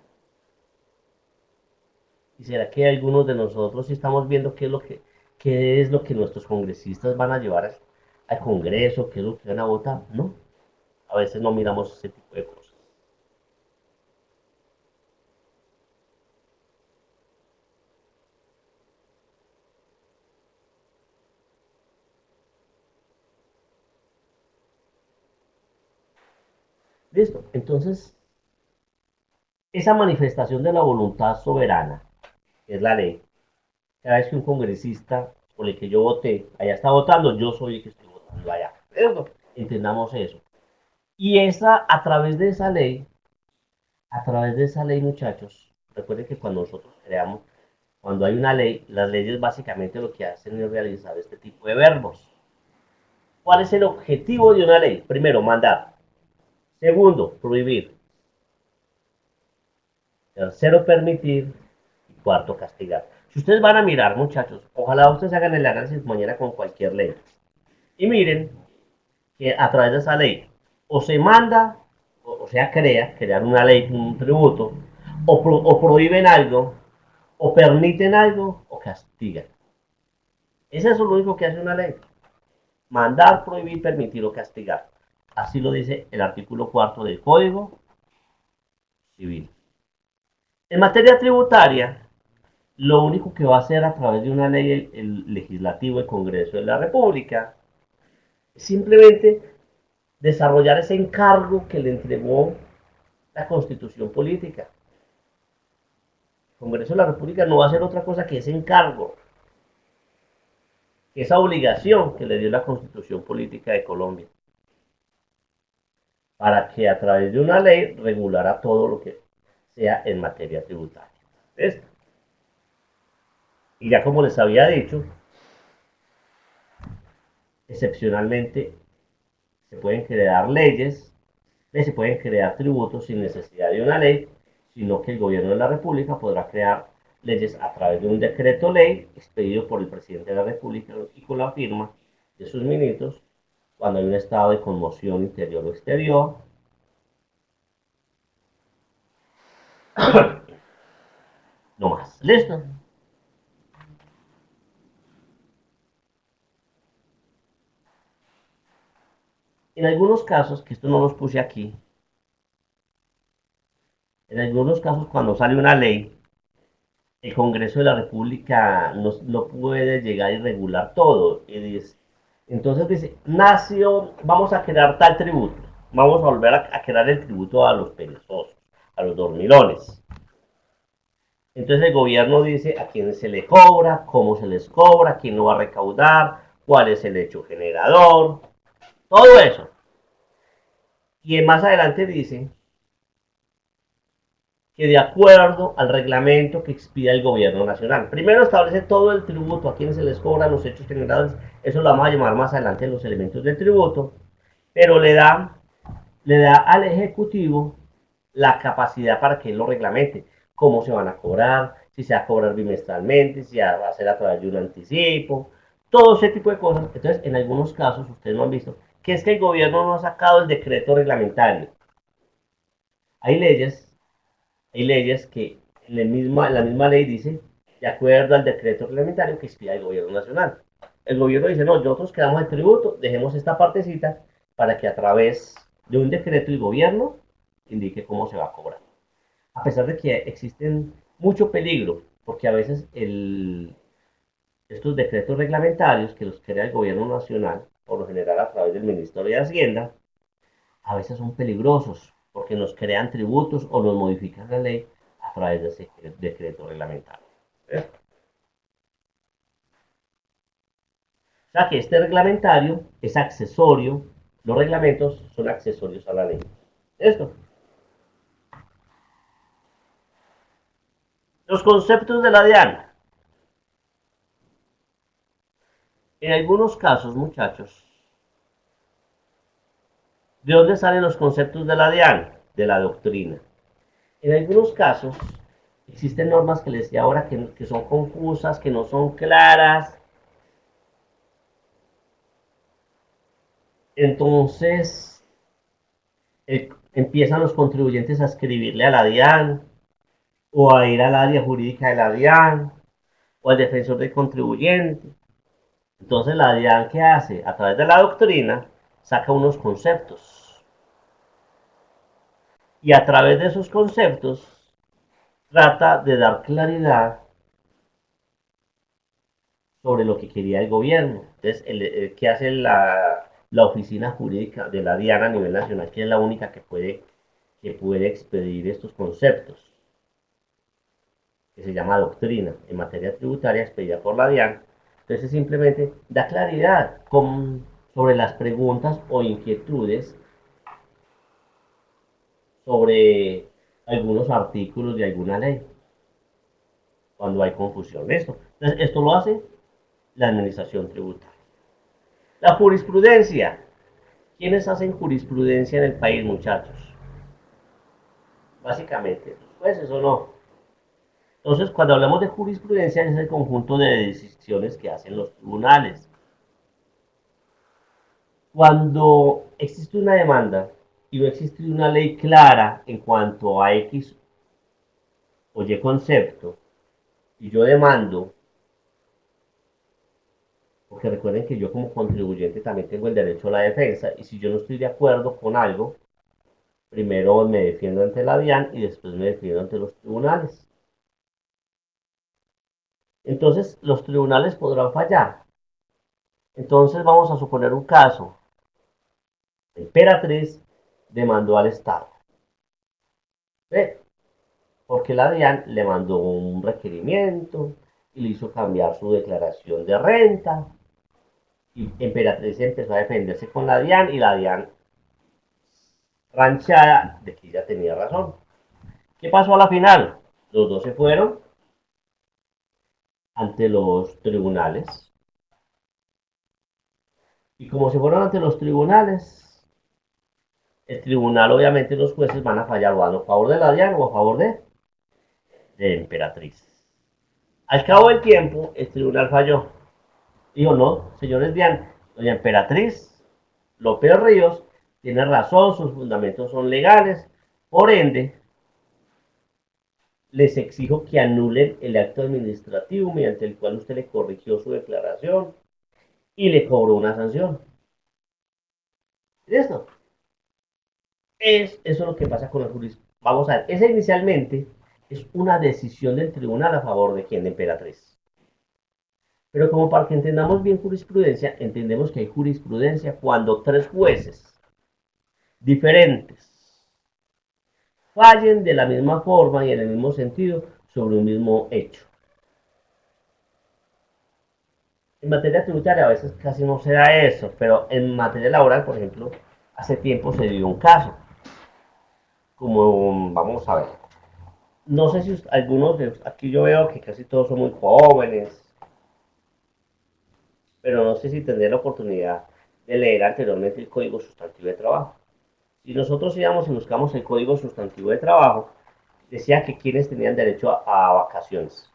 S1: ¿Y será que algunos de nosotros sí estamos viendo qué es lo que nuestros congresistas van a llevar al Congreso, qué es lo que van a votar? No, a veces no miramos ese tipo de cosas. Listo, entonces esa manifestación de la voluntad soberana, que es la ley, cada vez que un congresista por el que yo voté allá está votando, yo soy el que estoy votando allá. ¿Cierto? Entendamos eso. Y a través de esa ley, a través de esa ley, muchachos, recuerden que cuando nosotros creamos, cuando hay una ley, las leyes básicamente lo que hacen es realizar este tipo de verbos. ¿Cuál es el objetivo de una ley? Primero, mandar. Segundo, prohibir. Tercero, permitir. Y cuarto, castigar. Si ustedes van a mirar, muchachos, ojalá ustedes hagan el análisis mañana con cualquier ley. Y miren que a través de esa ley o se manda, o sea, crear una ley, un tributo, o prohíben algo, o permiten algo, o castigan. Eso es lo único que hace una ley. Mandar, prohibir, permitir o castigar. Así lo dice el artículo cuarto del Código Civil. En materia tributaria, lo único que va a hacer a través de una ley el legislativo, el Congreso de la República, es simplemente desarrollar ese encargo que le entregó la Constitución política. El Congreso de la República no va a hacer otra cosa que ese encargo, que esa obligación que le dio la Constitución política de Colombia, para que a través de una ley regulara todo lo que sea en materia tributaria. ¿Ves? Y ya como les había dicho, excepcionalmente se pueden crear leyes, se pueden crear tributos sin necesidad de una ley, sino que el gobierno de la República podrá crear leyes a través de un decreto ley expedido por el presidente de la República y con la firma de sus ministros cuando hay un estado de conmoción interior o exterior. No más. ¿Listo? En algunos casos, que esto no los puse aquí, en algunos casos cuando sale una ley, el Congreso de la República no puede llegar y regular todo. Y dice, entonces dice, nació, vamos a crear tal tributo, vamos a volver a crear el tributo a los perezosos, a los dormilones. Entonces el gobierno dice a quién se le cobra, cómo se les cobra, quién lo va a recaudar, cuál es el hecho generador, todo eso. Y más adelante dice que de acuerdo al reglamento que expida el gobierno nacional. Primero establece todo el tributo, a quienes se les cobran los hechos generales, eso lo vamos a llamar más adelante los elementos del tributo, pero le da al Ejecutivo la capacidad para que él lo reglamente, cómo se van a cobrar, si se va a cobrar bimestralmente, si va a ser a través de un anticipo, todo ese tipo de cosas. Entonces, en algunos casos, ustedes no han visto, que es que el gobierno no ha sacado el decreto reglamentario. Hay leyes que en la misma ley dice, de acuerdo al decreto reglamentario que expida el gobierno nacional. El gobierno dice, no, nosotros quedamos el tributo, dejemos esta partecita para que a través de un decreto el gobierno indique cómo se va a cobrar. A pesar de que existen mucho peligro, porque a veces estos decretos reglamentarios que los crea el gobierno nacional, por lo general a través del Ministerio de Hacienda, a veces son peligrosos porque nos crean tributos o nos modifican la ley a través de ese decreto reglamentario. ¿Eh? O sea que este reglamentario es accesorio, los reglamentos son accesorios a la ley. Esto. Los conceptos de la DIAN. En algunos casos, muchachos, ¿de dónde salen los conceptos de la DIAN? De la doctrina. En algunos casos existen normas que les decía ahora que son confusas, que no son claras. Entonces empiezan los contribuyentes a escribirle a la DIAN o a ir al área jurídica de la DIAN o al defensor del contribuyente. Entonces la DIAN, ¿qué hace? A través de la doctrina saca unos conceptos y a través de esos conceptos trata de dar claridad sobre lo que quería el gobierno. Entonces, ¿qué hace la oficina jurídica de la DIAN a nivel nacional, que es la única que puede expedir estos conceptos, que se llama doctrina en materia tributaria expedida por la DIAN? Entonces simplemente da claridad sobre las preguntas o inquietudes sobre algunos artículos de alguna ley, cuando hay confusión. Entonces, esto lo hace la administración tributaria. La jurisprudencia. ¿Quiénes hacen jurisprudencia en el país, muchachos? Básicamente, los jueces o no. Entonces, cuando hablamos de jurisprudencia, es el conjunto de decisiones que hacen los tribunales. Cuando existe una demanda y no existe una ley clara en cuanto a X o Y concepto, y yo demando, porque recuerden que yo como contribuyente también tengo el derecho a la defensa, y si yo no estoy de acuerdo con algo, primero me defiendo ante la DIAN y después me defiendo ante los tribunales. Entonces, los tribunales podrán fallar. Entonces, vamos a suponer un caso. La emperatriz demandó al Estado. ¿Ve? Porque la DIAN le mandó un requerimiento y le hizo cambiar su declaración de renta. Y Emperatriz empezó a defenderse con la DIAN y la DIAN ranchada de que ella tenía razón. ¿Qué pasó a la final? Los dos se fueron ante los tribunales. Y como se fueron ante los tribunales, el tribunal, obviamente, los jueces van a fallar o a favor de la DIAN o a favor de Emperatriz. Al cabo del tiempo, el tribunal falló. Dijo, no, señores DIAN, doña Emperatriz López Ríos tiene razón, sus fundamentos son legales, por ende, les exijo que anulen el acto administrativo mediante el cual usted le corrigió su declaración y le cobró una sanción. ¿Listo? Eso es lo que pasa con el jurisdicción. Vamos a ver, esa inicialmente es una decisión del tribunal a favor de quien, de Emperatriz. Pero como para que entendamos bien jurisprudencia, entendemos que hay jurisprudencia cuando tres jueces diferentes fallen de la misma forma y en el mismo sentido sobre un mismo hecho. En materia tributaria a veces casi no se da eso, pero en materia laboral, por ejemplo, hace tiempo se dio un caso, como vamos a ver. No sé si algunos de aquí yo veo que casi todos son muy jóvenes, pero no sé si tendré la oportunidad de leer anteriormente el Código Sustantivo de Trabajo. Si nosotros íbamos y buscamos el Código Sustantivo de Trabajo, decía que quienes tenían derecho a vacaciones.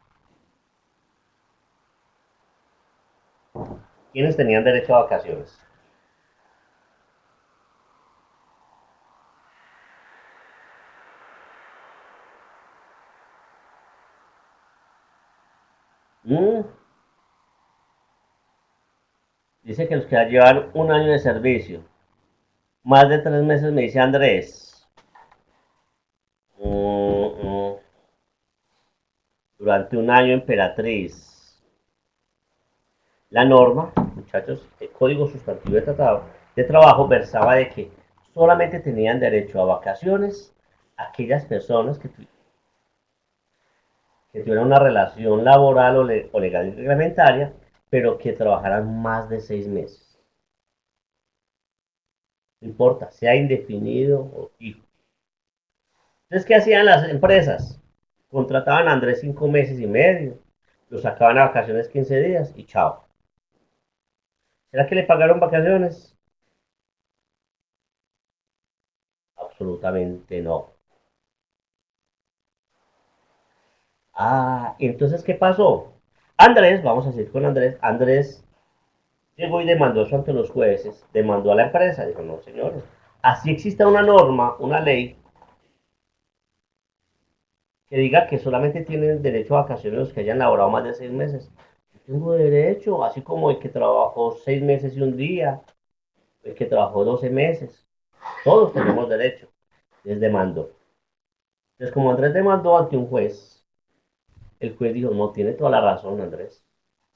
S1: ¿Quiénes tenían derecho a vacaciones? Mm, Dice que los que llevan un año de servicio, más de 3 meses, me dice Andrés. Mm, mm, Durante un año, Emperatriz. La norma, muchachos, el Código Sustantivo de Trabajo versaba de que solamente tenían derecho a vacaciones aquellas personas que tuvieran una relación laboral o legal y reglamentaria, pero que trabajaran más de 6 meses. No importa, sea indefinido o fijo. Entonces, ¿qué hacían las empresas? Contrataban a Andrés 5 meses y medio, lo sacaban a vacaciones 15 días y chao. ¿Será que le pagaron vacaciones? Absolutamente no. Ah, entonces, ¿qué pasó? Andrés, vamos a seguir con Andrés. Andrés llegó y demandó eso ante los jueces, demandó a la empresa. Dijo, no, señores, así existe una norma, una ley que diga que solamente tienen derecho a vacaciones los que hayan laborado más de 6 meses. Yo tengo derecho, así como el que trabajó 6 meses y un día, el que trabajó 12 meses. Todos tenemos derecho. Les demandó. Entonces, como Andrés demandó ante un juez, el juez dijo, no, tiene toda la razón, Andrés.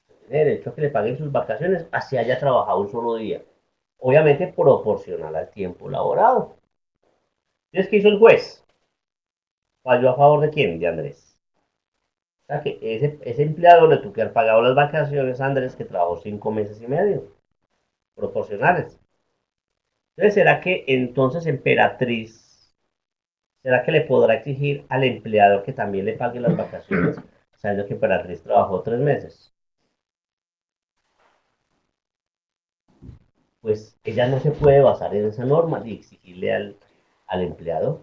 S1: Tiene derecho a que le paguen sus vacaciones, así haya trabajado un solo día. Obviamente proporcional al tiempo laborado. Entonces, ¿qué hizo el juez? ¿Falló a favor de quién? De Andrés. O sea que ese empleado le tuvo que haber pagado las vacaciones a Andrés que trabajó 5 meses y medio, proporcionales. Entonces, ¿será que entonces Emperatriz, será que le podrá exigir al empleador que también le pague las vacaciones, sabiendo que Emperatriz trabajó 3 meses? Pues ella no se puede basar en esa norma y exigirle al empleador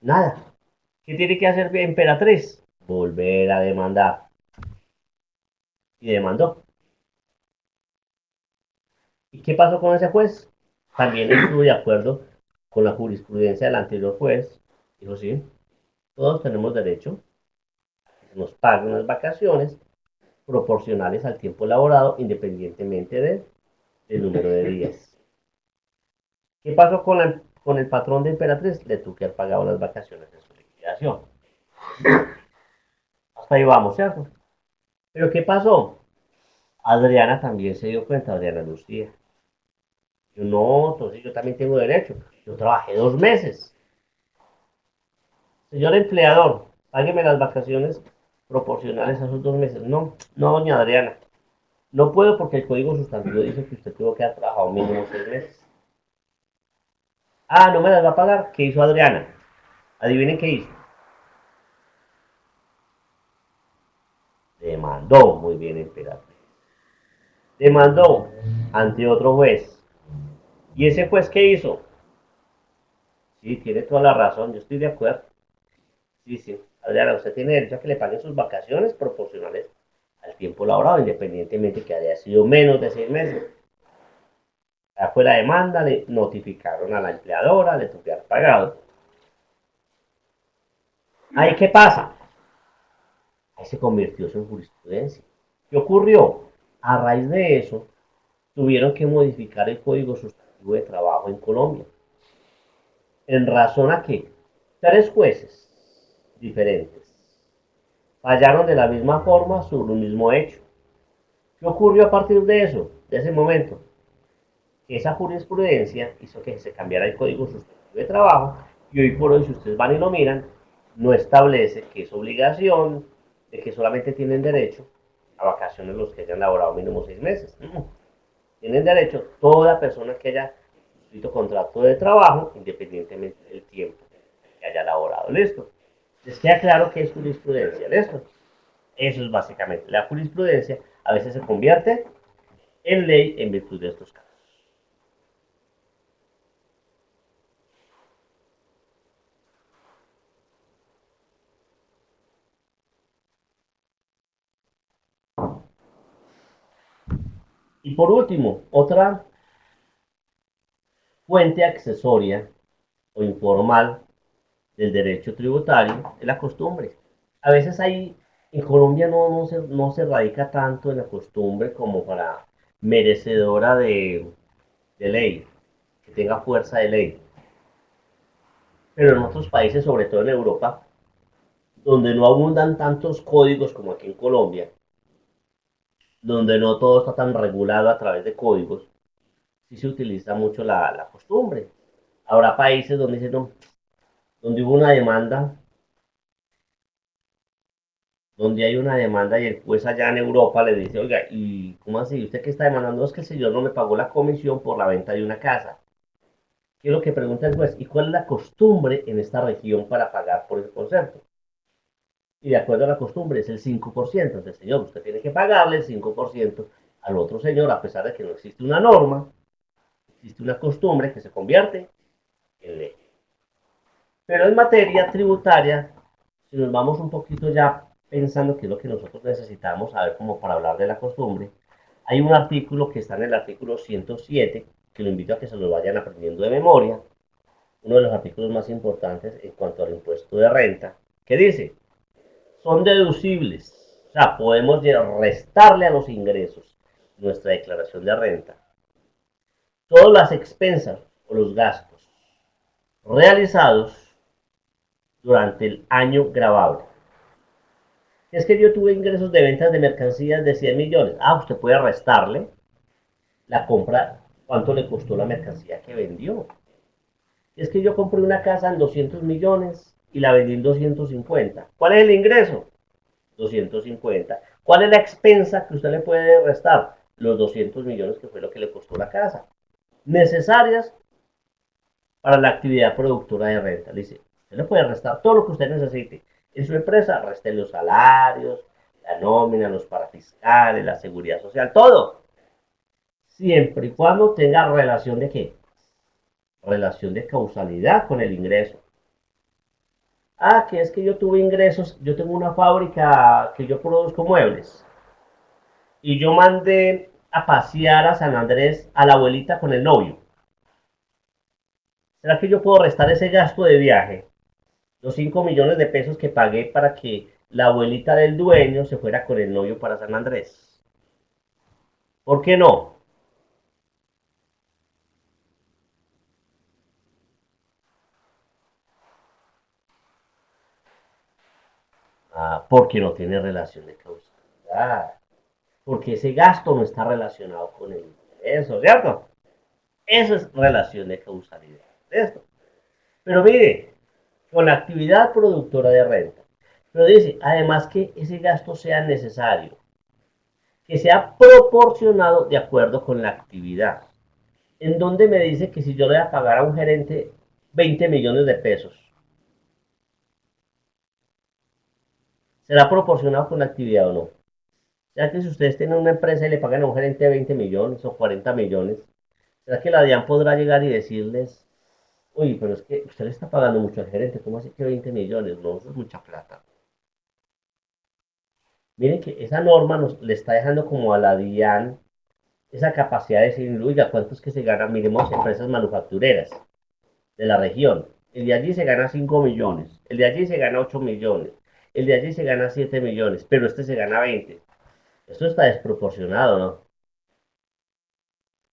S1: nada. ¿Qué tiene que hacer Emperatriz? Volver a demandar. Y demandó. ¿Y qué pasó con ese juez? También estuvo de acuerdo con la jurisprudencia del anterior juez. Dijo, sí, todos tenemos derecho a que se nos paguen las vacaciones proporcionales al tiempo laborado, independientemente del número de días. ¿Qué pasó con el patrón de Emperatriz? Le tuvo que haber pagado las vacaciones en su liquidación. Hasta ahí vamos, ¿cierto? Pero ¿qué pasó? Adriana también se dio cuenta, Adriana Lucía. Yo no, entonces yo también tengo derecho. Yo trabajé 2 meses. Señor empleador, págueme las vacaciones proporcionales a esos 2 meses. No, no, doña Adriana. No puedo porque el código sustantivo dice que usted tuvo que haber trabajado mínimo 6 meses. Ah, no me las va a pagar. ¿Qué hizo Adriana? Adivinen qué hizo. Demandó, muy bien, emperatriz. Demandó ante otro juez. ¿Y ese juez qué hizo? Sí, tiene toda la razón, yo estoy de acuerdo. Sí, sí. Adriana, usted tiene derecho a que le paguen sus vacaciones proporcionales al tiempo laborado, independientemente que haya sido menos de 6 meses. Ya fue la demanda, le notificaron a la empleadora, le tuvo que haber pagado. Ahí, ¿qué pasa? Ahí se convirtió eso en jurisprudencia. ¿Qué ocurrió? A raíz de eso, tuvieron que modificar el Código Sustantivo de Trabajo en Colombia. En razón a que 3 jueces diferentes fallaron de la misma forma sobre un mismo hecho. ¿Qué ocurrió a partir de eso, de ese momento? Que esa jurisprudencia hizo que se cambiara el Código Sustantivo de Trabajo y hoy por hoy, si ustedes van y lo miran, no establece que es obligación de que solamente tienen derecho a vacaciones los que hayan laborado mínimo 6 meses. Tienen derecho toda persona que haya suscrito contrato de trabajo, independientemente del tiempo que haya laborado. ¿Listo? ¿Les queda claro qué es jurisprudencia? ¿Listo? Eso es básicamente. La jurisprudencia a veces se convierte en ley en virtud de estos casos. Y por último, otra fuente accesoria o informal del derecho tributario es la costumbre. A veces hay, en Colombia no se radica tanto en la costumbre como para merecedora de ley, que tenga fuerza de ley. Pero en otros países, sobre todo en Europa, donde no abundan tantos códigos como aquí en Colombia, donde no todo está tan regulado a través de códigos, sí se utiliza mucho la costumbre. Habrá países donde dicen, no, donde hubo una demanda, donde hay una demanda y el juez allá en Europa le dice, oiga, ¿y cómo así? ¿Usted qué está demandando? Es que el señor no me pagó la comisión por la venta de una casa. ¿Qué es lo que pregunta el juez? ¿Y cuál es la costumbre en esta región para pagar por el concepto? Y de acuerdo a la costumbre es el 5%. Entonces, señor, usted tiene que pagarle el 5% al otro señor, a pesar de que no existe una norma, existe una costumbre que se convierte en ley. Pero en materia tributaria, si nos vamos un poquito ya pensando que es lo que nosotros necesitamos saber como para hablar de la costumbre. Hay un artículo que está en el artículo 107, que lo invito a que se lo vayan aprendiendo de memoria, uno de los artículos más importantes en cuanto al impuesto de renta, que dice, son deducibles, o sea, podemos restarle a los ingresos nuestra declaración de renta todas las expensas o los gastos realizados durante el año grabable. Es que yo tuve ingresos de ventas de mercancías de 100 millones. Ah, usted puede restarle la compra, cuánto le costó la mercancía que vendió. Es que yo compré una casa en 200 millones y la vendí en 250. ¿Cuál es el ingreso? 250. ¿Cuál es la expensa que usted le puede restar? Los 200 millones que fue lo que le costó la casa. Necesarias para la actividad productora de renta. Le dice, usted le puede restar todo lo que usted necesite. En su empresa, reste los salarios, la nómina, los parafiscales, la seguridad social, todo. Siempre y cuando tenga relación de qué? Relación de causalidad con el ingreso. Ah, que es que yo tuve ingresos, yo tengo una fábrica que yo produzco muebles y yo mandé a pasear a San Andrés a la abuelita con el novio. ¿Será que yo puedo restar ese gasto de viaje? Los 5 millones de pesos que pagué para que la abuelita del dueño se fuera con el novio para San Andrés. ¿Por qué no? Ah, porque no tiene relación de causalidad. Porque ese gasto no está relacionado con el ingreso, ¿cierto? Eso es relación de causalidad. ¿Esto? Pero mire, con la actividad productora de renta. Pero dice, además que ese gasto sea necesario, que sea proporcionado de acuerdo con la actividad. En donde me dice que si yo le voy a pagar a un gerente 20 millones de pesos, ¿será proporcionado con la actividad o no? O sea que si ustedes tienen una empresa y le pagan a un gerente 20 millones o 40 millones, ¿será que la DIAN podrá llegar y decirles, uy, pero es que usted le está pagando mucho al gerente, ¿cómo así que 20 millones? No, eso es mucha plata. Miren que esa norma le está dejando como a la DIAN esa capacidad de decir, oiga, ¿cuánto es que se gana? Miremos empresas manufactureras de la región. El de allí se gana 5 millones, el de allí se gana 8 millones, el de allí se gana 7 millones, pero este se gana 20. Esto está desproporcionado, ¿no?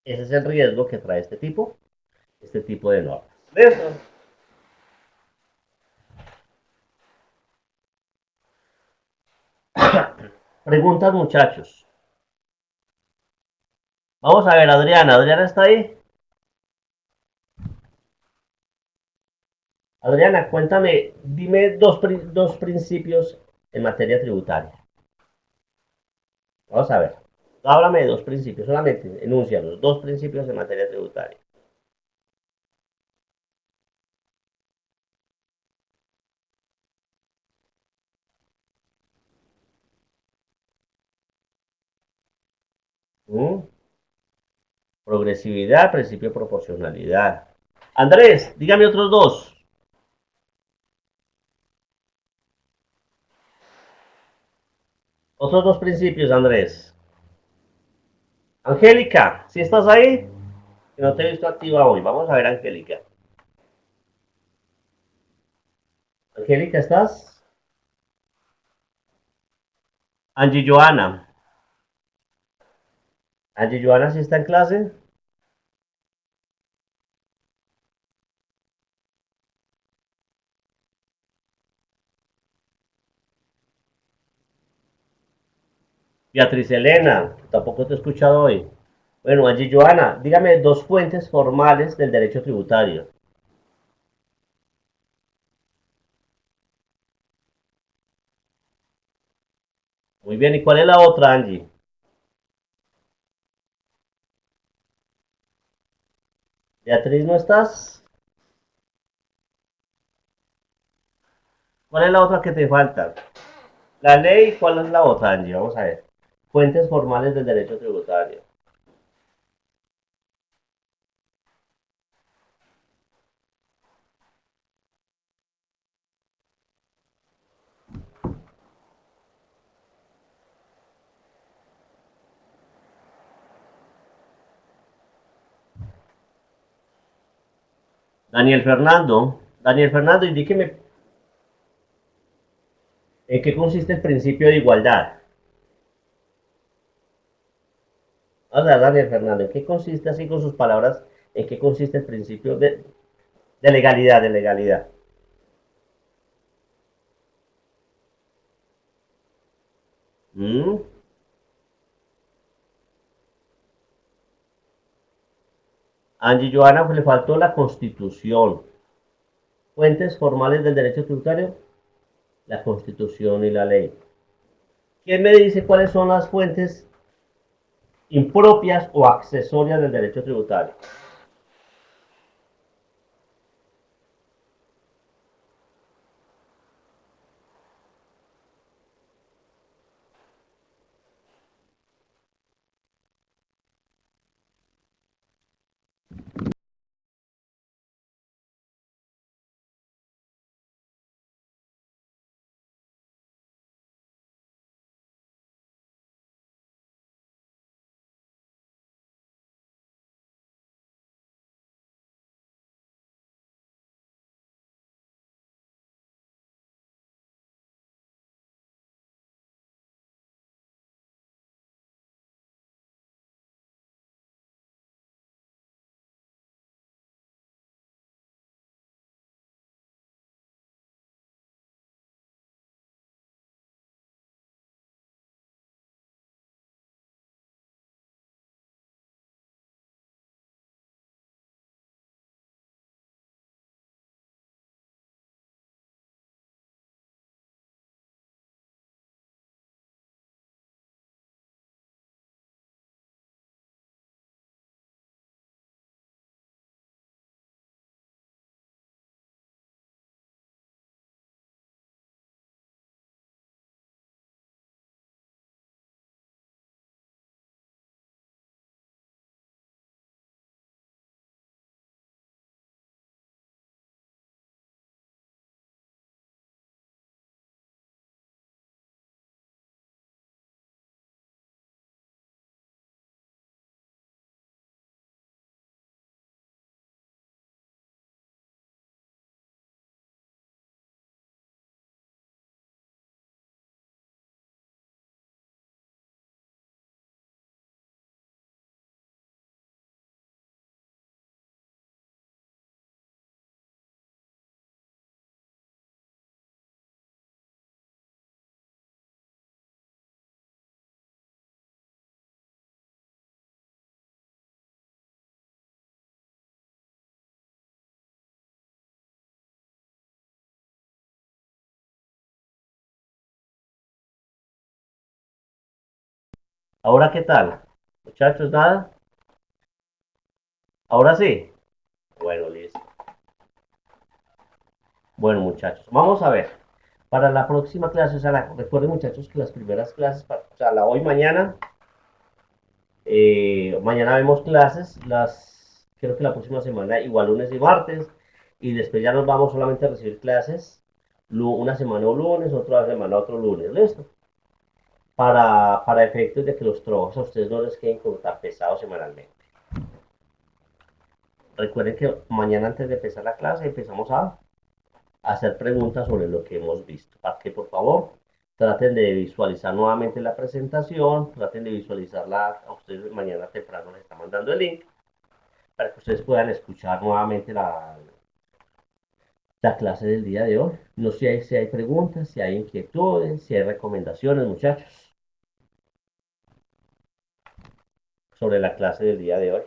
S1: Ese es el riesgo que trae este tipo de normas. ¿Listo? Preguntas, muchachos. Vamos a ver, Adriana. ¿Adriana está ahí? Adriana, cuéntame, dime dos principios en materia tributaria. Vamos a ver. Háblame de dos principios, solamente enúncialos. Dos principios en materia tributaria. ¿Mm? Progresividad, principio de proporcionalidad. Andrés, dígame otros dos. Otros dos principios, Andrés. Angélica, ¿si estás ahí? Que no te he visto activa hoy. Vamos a ver, Angélica. Angélica, ¿estás? Angie Joana. Angie Joana, ¿sí está en clase? Beatriz Elena, tampoco te he escuchado hoy. Bueno, Angie Joana, dígame dos fuentes formales del derecho tributario. Muy bien, ¿y cuál es la otra, Angie? Beatriz, ¿no estás? ¿Cuál es la otra que te falta? La ley, ¿cuál es la otra, Angie? Vamos a ver. Fuentes formales del derecho tributario. Daniel Fernando, indíqueme en qué consiste el principio de igualdad. Hola, Daniel Fernando, ¿en qué consiste, así con sus palabras, en qué consiste el principio de legalidad, de legalidad? ¿Mm? Angie Joana, pues le faltó la Constitución. Fuentes formales del derecho tributario, la Constitución y la ley. ¿Quién me dice cuáles son las fuentes impropias o accesorias del derecho tributario? ¿Ahora qué tal? Muchachos, nada. Ahora sí. Bueno, listo. Bueno, muchachos, vamos a ver. Para la próxima clase, o sea, recuerden, muchachos, que las primeras clases, o sea, la hoy, mañana, mañana vemos clases, creo que la próxima semana, igual lunes y martes, y después ya nos vamos solamente a recibir clases, una semana un lunes, otra semana otro lunes, ¿listo? Para efectos de que los trabajos a ustedes no les queden como tan pesados semanalmente. Recuerden que mañana antes de empezar la clase empezamos a hacer preguntas sobre lo que hemos visto. Para que por favor traten de visualizar nuevamente la presentación, traten de visualizarla, a ustedes mañana temprano les está mandando el link para que ustedes puedan escuchar nuevamente la clase del día de hoy. No sé si hay preguntas, si hay inquietudes, si hay recomendaciones, muchachos, sobre la clase del día de hoy.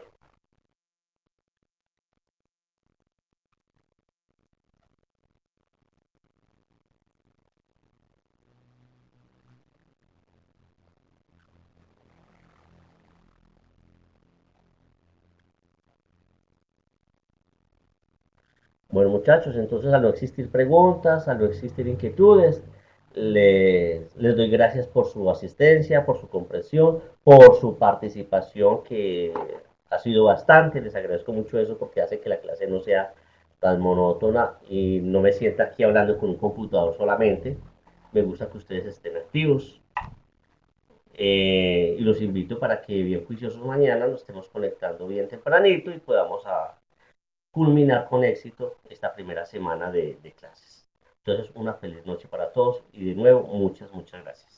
S1: Bueno, muchachos, entonces al no existir preguntas, al no existir inquietudes, les doy gracias por su asistencia, por su comprensión, por su participación, que ha sido bastante. Les agradezco mucho eso porque hace que la clase no sea tan monótona y no me sienta aquí hablando con un computador solamente. Me gusta que ustedes estén activos. Y los invito para que bien juiciosos mañana nos estemos conectando bien tempranito y podamos culminar con éxito esta primera semana de clases. Entonces, una feliz noche para todos y de nuevo, muchas gracias.